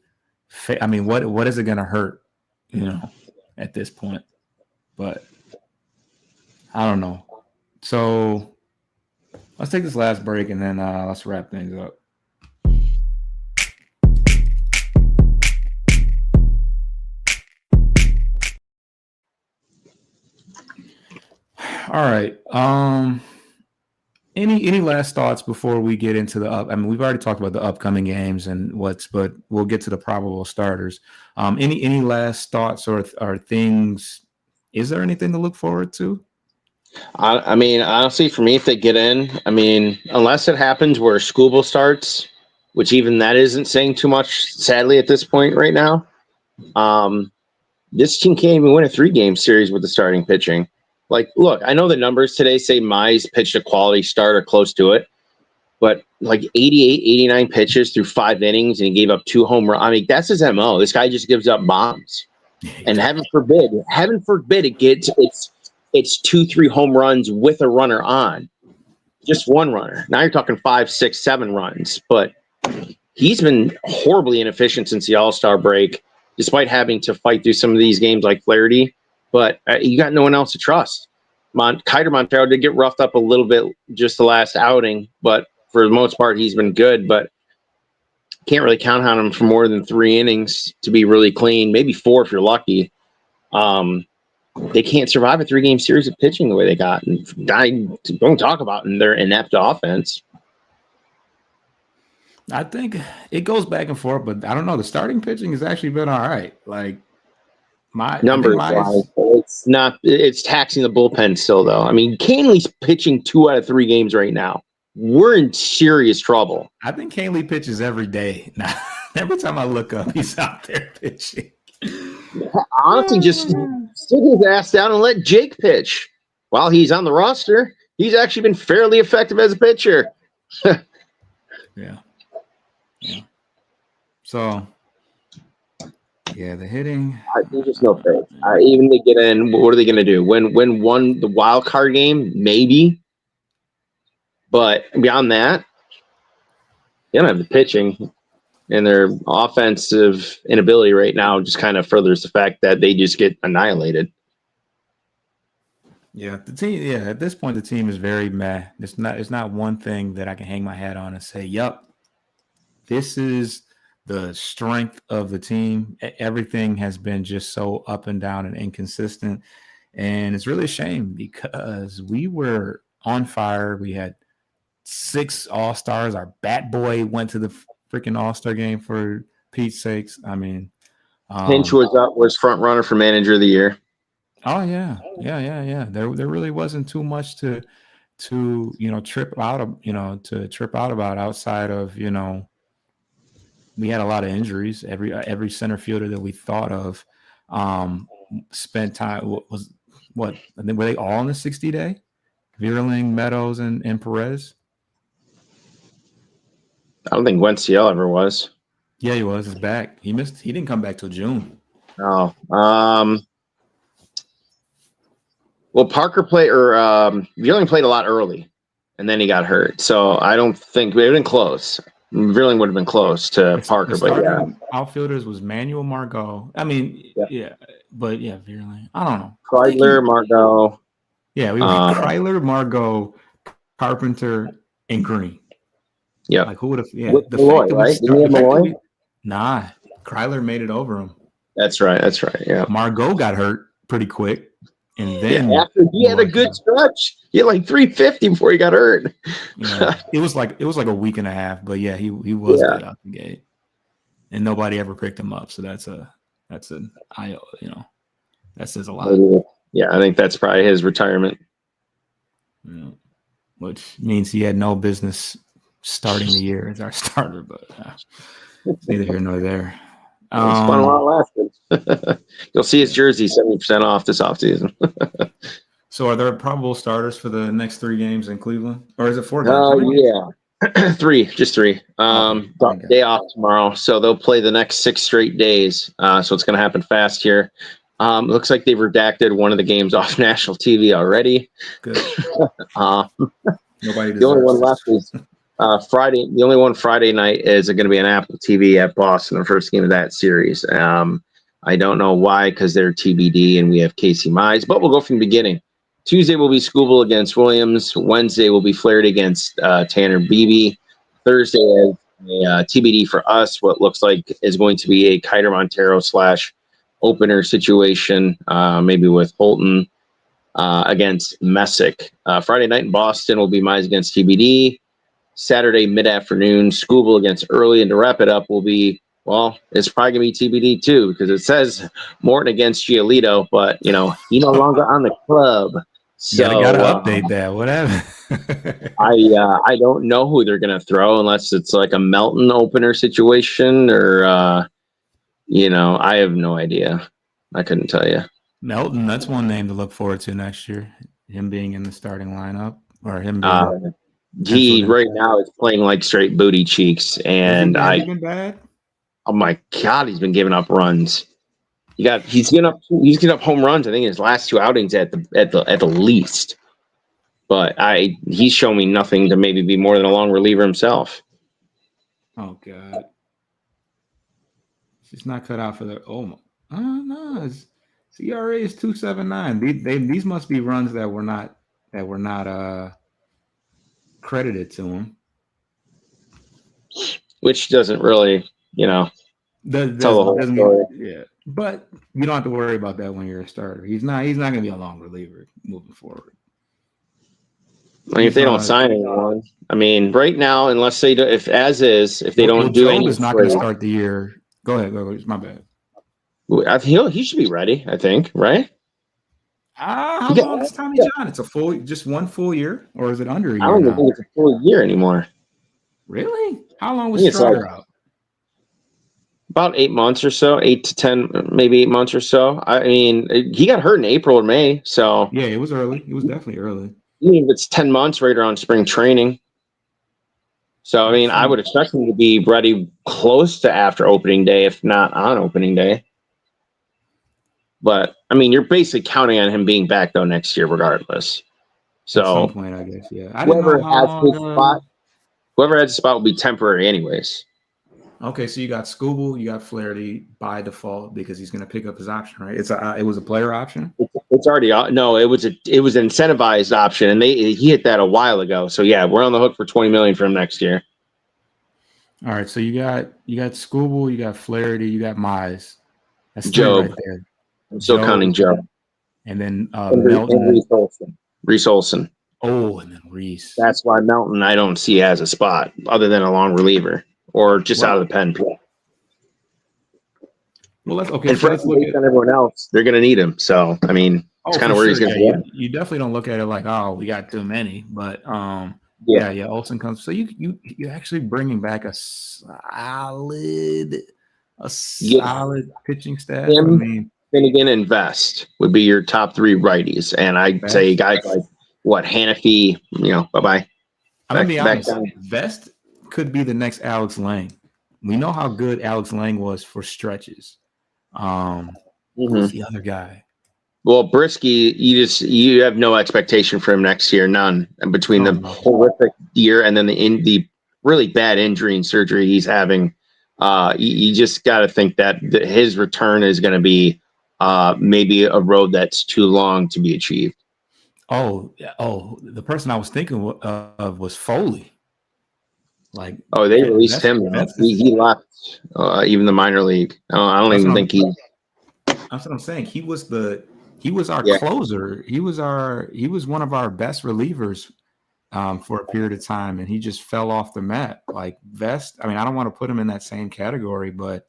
I mean, what is it going to hurt? At this point, but I don't know. So let's take this last break and then let's wrap things up. All right. Any last thoughts before we get into the up? I mean, we've already talked about the upcoming games and but we'll get to the probable starters. Any last thoughts or things? Is there anything to look forward to? I mean, honestly, for me, if they get in, I mean, unless it happens where Skubal starts, which even that isn't saying too much, sadly, at this point right now. This team can't even win a 3-game series with the starting pitching. Like, look, I know the numbers today say Mize pitched a quality start or close to it, but like 88, 89 pitches through 5 innings, and he gave up 2 home runs. I mean, that's his MO. This guy just gives up bombs. And heaven forbid it gets it's 2-3 home runs with a runner on. Just one runner. Now you're talking 5, 6, 7 runs. But he's been horribly inefficient since the All-Star break, despite having to fight through some of these games like Flaherty. But you got no one else to trust. Kiter Montero did get roughed up a little bit just the last outing, but for the most part, he's been good. But can't really count on him for more than 3 innings to be really clean. Maybe 4 if you're lucky. They can't survive a 3-game series of pitching the way they got. And I don't talk about in their inept offense. I think it goes back and forth, but I don't know. The starting pitching has actually been all right. Like my numbers wise, it's taxing the bullpen still though. I mean, Canley's pitching 2 out of 3 games right now. We're in serious trouble. I think Canley pitches every day. Now, every time I look up, he's out there pitching. Honestly, just sit his ass down and let Jake pitch. While he's on the roster, he's actually been fairly effective as a pitcher. Yeah. So, yeah, the hitting. There's just no faith. Even they get in, what are they going to do? Win the wild card game? Maybe. But beyond that, they don't have the pitching. And their offensive inability right now just kind of furthers the fact that they just get annihilated. Yeah, the team. Yeah, at this point, the team is very meh. It's not one thing that I can hang my hat on and say, "Yup, this is the strength of the team." Everything has been just so up and down and inconsistent, and it's really a shame because we were on fire. We had 6 All-Stars. Our bat boy went to the freaking All-Star game for Pete's sakes. I mean, Hinch was front runner for manager of the year. Oh yeah. There really wasn't too much to trip out about outside of we had a lot of injuries. Every center fielder that we thought of spent time. I think were they all in the 60-day? Vierling, Meadows, and Perez. I don't think Wenciel ever was. Yeah, he was. He's back. He didn't come back till June. Oh. Well, Parker Vierling played a lot early, and then he got hurt. So I don't think we would have been close. Vierling would have been close to Parker, but yeah. Outfielders was Manuel Margot. I mean, Vierling. I don't know. Kreidler, Margot. Yeah, we were Kreidler, Margot, Carpenter, and Green. Yeah. Like who would have? Yeah, with Malloy, right? Didn't he have Malloy? Nah, Kreidler made it over him. That's right. Yeah. Margot got hurt pretty quick, and then after he had a good stretch, he had like 350 before he got hurt. Yeah, it was like a week and a half, but yeah, he was good out the gate, and nobody ever picked him up. So that says a lot. Yeah, I think that's probably his retirement. Yeah. Which means he had no business starting the year as our starter, but it's neither here nor there. It's fun while it lasted. You'll see his jersey 70% off this offseason. So are there probable starters for the next 3 games in Cleveland? Or is it 4 games? Yeah. 3, just 3. Day off tomorrow. So they'll play the next 6 straight days. So it's going to happen fast here. Looks like they've redacted one of the games off national TV already. Good. Nobody the only one left is Friday. The only one Friday night is going to be on Apple TV at Boston, the first game of that series. I don't know why, because they're TBD and we have Casey Mize, but we'll go from the beginning. Tuesday will be Skubal against Williams. Wednesday will be Flaherty against Tanner Beebe. Thursday is a TBD for us. What looks like is going to be a Kiter Montero / opener situation, maybe with Holton against Messick. Friday night in Boston will be Mize against TBD. Saturday mid-afternoon, Skubal against Early, and to wrap it up will be, well, it's probably going to be TBD too, because it says Morton against Giolito, but, he no longer on the club. So you got to update that, whatever. I don't know who they're going to throw unless it's like a Melton opener situation or, I have no idea. I couldn't tell you. Melton, that's one name to look forward to next year. Him being in the starting lineup or him Uh, being he penciled in. right now is playing like straight booty cheeks, and Has he been bad? oh my god, he's been giving up runs. He's giving up home runs. I think his last two outings at the least. But he's shown me nothing to maybe be more than a long reliever himself. Oh God, she's not cut out for the. Oh no, his CRA is 2.79. These must be runs that were not credited to him. Which doesn't really, tell the whole story. Yeah, but you don't have to worry about that when you're a starter. He's not going to be a long reliever moving forward. I mean, if they don't sign anyone, I mean, right now, unless they do, if they don't do anything, is not going to start the year. Go ahead. It's my bad. I think he should be ready. I think, right? How long is Tommy John? It's just one full year, or is it under a year? I don't think it's a full year anymore. Really? How long was Strider out? About 8 months or so, 8 to 10, maybe 8 months or so. I mean, he got hurt in April or May, so yeah, it was early. It was definitely early. I mean, it's 10 months right around spring training. So I mean, I would expect him to be ready close to after opening day, if not on opening day. But I mean, you're basically counting on him being back though next year, regardless. So at some point, I guess, yeah. Whoever has his spot will be temporary, anyways. Okay, so you got Scooble, you got Flaherty by default because he's going to pick up his option, right? It was a player option. It's already no. It was an incentivized option, and he hit that a while ago. So yeah, we're on the hook for $20 million for him next year. All right, so you got Scooble, you got Flaherty, you got Mize. That's Joe right there. I'm still counting Joe. And then Melton. Reese Olson. Oh, and then Reese. That's why Melton I don't see as a spot other than a long reliever or just out of the pen. Well, let's look at everyone else. They're going to need him. So, I mean, it's kind of where he's going to be. You definitely don't look at it like, oh, we got too many. But, Olson comes. So you're actually bringing back a solid pitching staff. Finnegan and Vest would be your top three righties. And I'd say guys like, Hannafy, bye-bye. I'm going to be honest. Vest could be the next Alex Lang. We know how good Alex Lang was for stretches. Who's the other guy? Well, Brisky, you have no expectation for him next year, none. Between the horrific year and then the really bad injury and surgery he's having, you just got to think that his return is going to be maybe a road that's too long to be achieved. The person I was thinking of was Foley. They released him. He left even the minor league. I don't even think he. That's what I'm saying. He was our closer. He was one of our best relievers for a period of time, and he just fell off the map. Like Vest. I mean, I don't want to put him in that same category, but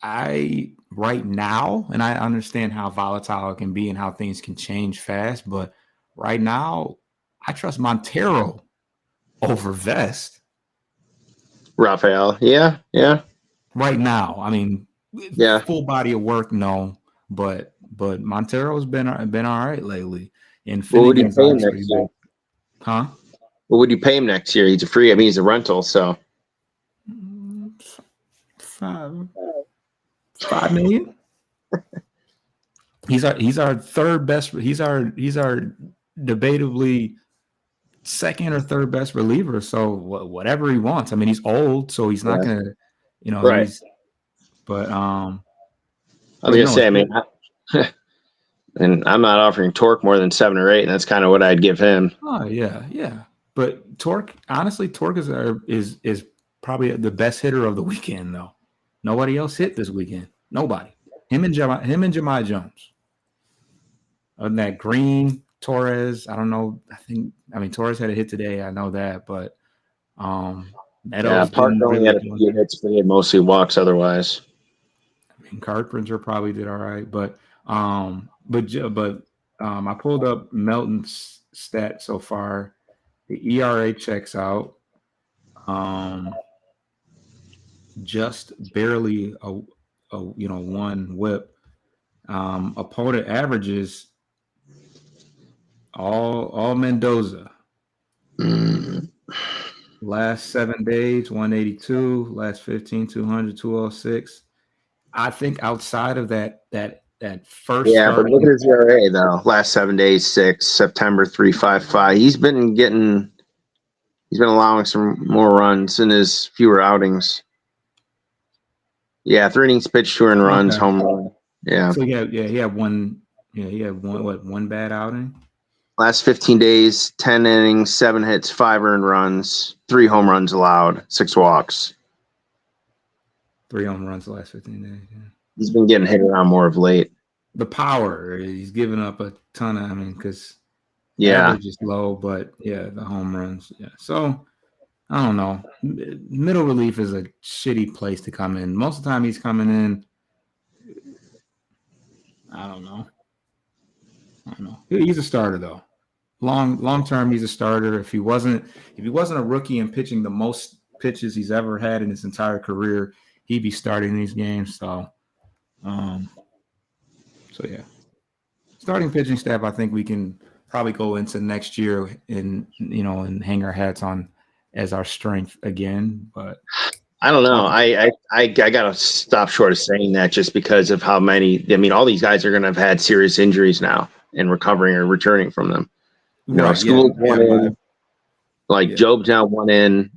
right now, and I understand how volatile it can be and how things can change fast, but right now, I trust Montero over Vest. Rafael. Yeah. Right now. I mean, full body of work, no. But Montero's been all right lately. And what would you pay him next year? Huh? What would you pay him next year? He's a free. I mean, he's a rental, so $5 million. He's our third best. He's our debatably second or third best reliever. So whatever he wants. I mean, he's old, so he's not gonna, right. But I was gonna say, I mean, and I'm not offering Torque more than 7 or 8, and that's kind of what I'd give him. Oh yeah. But Torque is probably the best hitter of the weekend, though. Nobody else hit this weekend. Nobody. Him and Jahmai Jones. Other than that, Green, Torres. I don't know. Torres had a hit today. I know that, but Park only had a few hits, but he had mostly walks otherwise. Carpenter probably did all right, but I pulled up Melton's stat so far. The ERA checks out. Just barely a 1 whip. Opponent averages all Mendoza. Last 7 days, 182. Last 15, 200, 206. I think outside of that first. Yeah, but look at his ERA though. Last 7 days, 6. September 3.55. He's been allowing some more runs in his fewer outings. Yeah, 3 innings pitched, 2 earned runs, home run. Yeah. So he had one. Yeah, he had one bad outing. Last 15 days, 10 innings, 7 hits, 5 earned runs, 3 home runs allowed, 6 walks. 3 home runs the last 15 days. Yeah. He's been getting hit around more of late. The power, he's given up a ton of. Because average is low, but the home runs. Yeah, so I don't know. Middle relief is a shitty place to come in. Most of the time, he's coming in. I don't know. He's a starter though. Long term, he's a starter. If he wasn't a rookie and pitching the most pitches he's ever had in his entire career, he'd be starting these games. So yeah, starting pitching staff. I think we can probably go into next year and hang our hats on as our strength again. But I don't know. I gotta stop short of saying that just because of how many. I mean, all these guys are gonna have had serious injuries now and recovering or returning from them. School's one in. Job's now 1 in.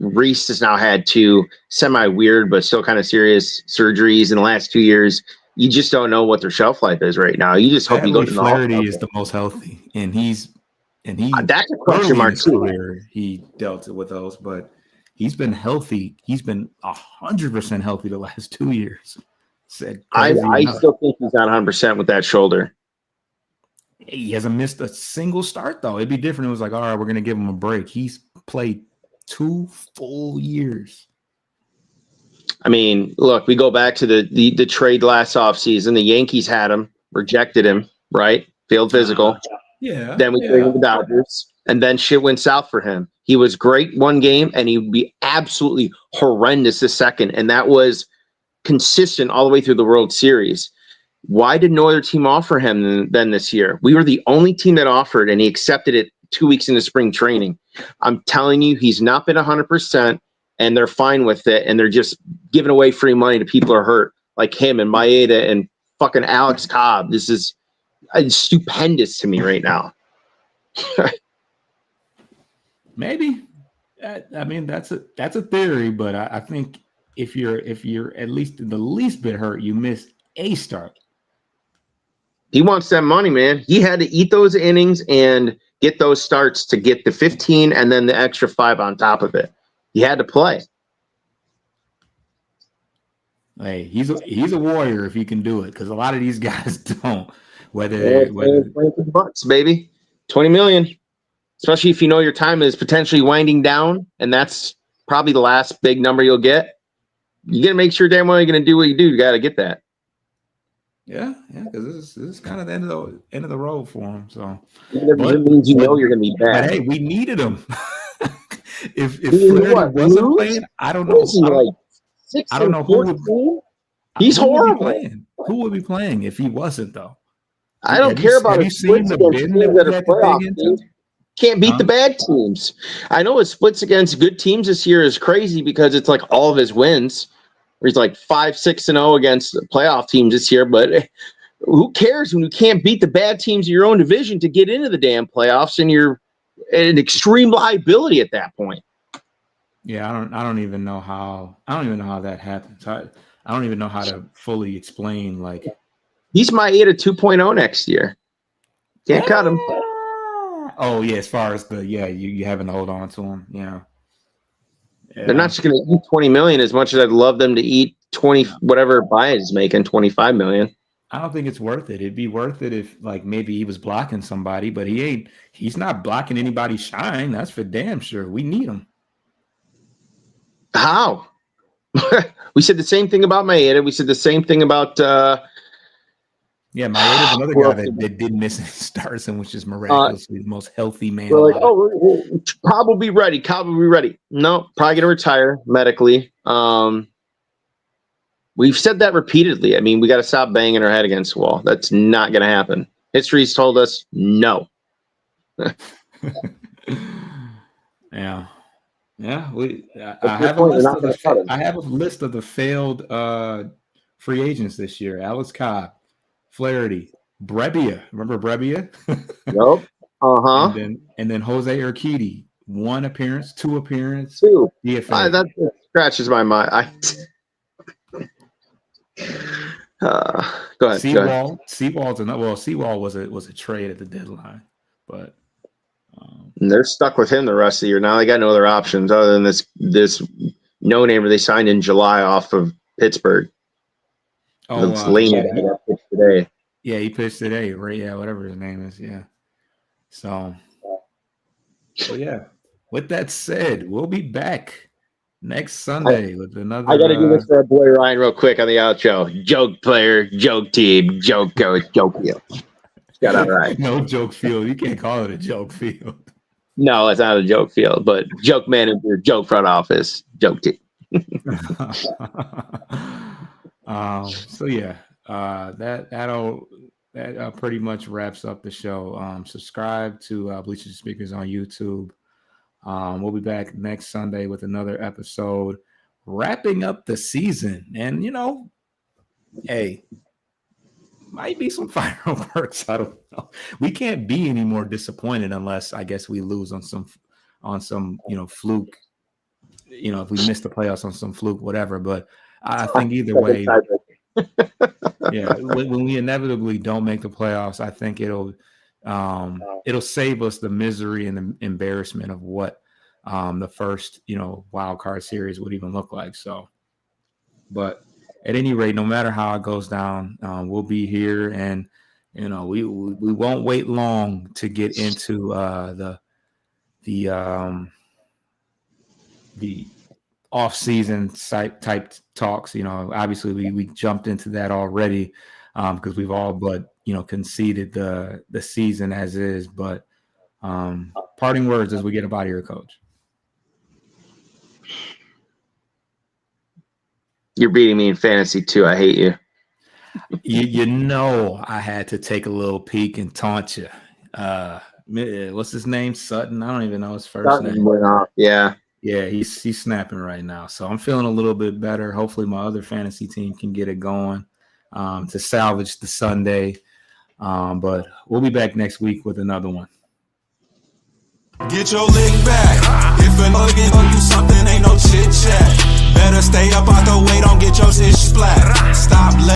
Reese has now had 2 semi-weird but still kind of serious surgeries in the last 2 years. You just don't know what their shelf life is right now. You just hope you go to the Flaherty is the most healthy, and he that's a question mark too. He dealt with those, but he's been healthy. He's been 100% healthy the last 2 years. I still think he's not 100% with that shoulder. He hasn't missed a single start, though. It'd be different. It was like, all right, we're going to give him a break. He's played 2 full years. I mean, look, we go back to the trade last offseason. The Yankees had him, rejected him, right? Failed physical. Then we traded the Dodgers, and then shit went south for him. He was great 1 game, and he would be absolutely horrendous the second, and that was consistent all the way through the World Series. Why did no other team offer him then this year? We were the only team that offered, and he accepted it 2 weeks into spring training. I'm telling you, he's not been 100%, and they're fine with it, and they're just giving away free money to people who are hurt, like him and Maeda and fucking Alex Cobb. This is stupendous to me right now. Maybe. I mean, that's a theory, but I think if you're at least the least bit hurt, you miss a start. He wants that money, man. He had to eat those innings and get those starts to get the 15 and then the extra 5 on top of it. He had to play. Hey, he's a warrior if he can do it, because a lot of these guys don't. Whether bucks, baby, $20 million, especially if you know your time is potentially winding down, and that's probably the last big number you'll get. You got to make sure damn well you're going to do what you do. You got to get that. Yeah, because this is kind of the end of the road for him. So it means you're going to be bad. But hey, we needed him. if Flaherty wasn't playing, I don't know. I don't know who would. He's horrible. Who would be playing if he wasn't though? I don't care about his splits against teams that are playoff teams. Can't beat the bad teams. I know his splits against good teams this year is crazy because it's like all of his wins. Where he's like 5-6-0 against playoff teams this year, but who cares when you can't beat the bad teams of your own division to get into the damn playoffs, and you're an extreme liability at that point. Yeah, I don't even know how that happens. I don't even know how to fully explain. Like, he's Maeda 2.0 next year. Can't cut him. Oh yeah, as far as you having to hold on to him. Yeah. They're not just going to eat $20 million as much as I'd love them to eat 20 whatever Baez is making, $25 million. I don't think it's worth it. It'd be worth it if like maybe he was blocking somebody, but he's not blocking anybody's shine. That's for damn sure. We need him. How? We said the same thing about Maeda. We said the same thing about Maeda's another guy that didn't miss any starts and was just miraculously the most healthy man. We're like, Cobb will be ready. Cobb will be ready. No, probably going to retire medically. We've said that repeatedly. I mean, we got to stop banging our head against the wall. That's not going to happen. History's told us no. Yeah. I have a list of the failed free agents this year. Alex Cobb, Flaherty, Brebbia. Remember Brebbia? Nope. And then Jose Urquidy. 1 appearance, 2 appearances. 2. That scratches my mind. Go ahead. Seawall was a trade at the deadline, but and they're stuck with him the rest of the year. Now they got no other options other than this no-namer they signed in July off of Pittsburgh. Pitched today. Yeah, he pitched today, right? Yeah, whatever his name is. Yeah. So yeah. With that said, we'll be back next Sunday with another. I got to do this for our boy Ryan real quick on the outro. Joke player, joke team, joke coach, joke field. Got that right. No joke field. You can't call it a joke field. No, it's not a joke field, but joke manager, joke front office, joke team. So yeah, that pretty much wraps up the show. Subscribe to Bleachers Speakers on YouTube. We'll be back next Sunday with another episode, wrapping up the season. And hey, might be some fireworks. I don't know. We can't be any more disappointed unless I guess we lose on some fluke. If we miss the playoffs on some fluke, whatever. But I think either way, yeah, when we inevitably don't make the playoffs, I think it'll save us the misery and the embarrassment of what the first wild card series would even look like. So, but at any rate, no matter how it goes down, we'll be here, and we won't wait long to get into the off-season type talks. Obviously we jumped into that already because we've all but conceded the season as is. But parting words as we get up out of here, Coach. You're beating me in fantasy too. I hate you. I had to take a little peek and taunt you. What's his name? Sutton. I don't even know his first name. Went off. Yeah, he's snapping right now. So I'm feeling a little bit better. Hopefully my other fantasy team can get it going to salvage the Sunday. But we'll be back next week with another one. Get your lick back. If a nigga gon' do something, ain't no chit chat. Better stay up out the way, don't get your shit splat. Stop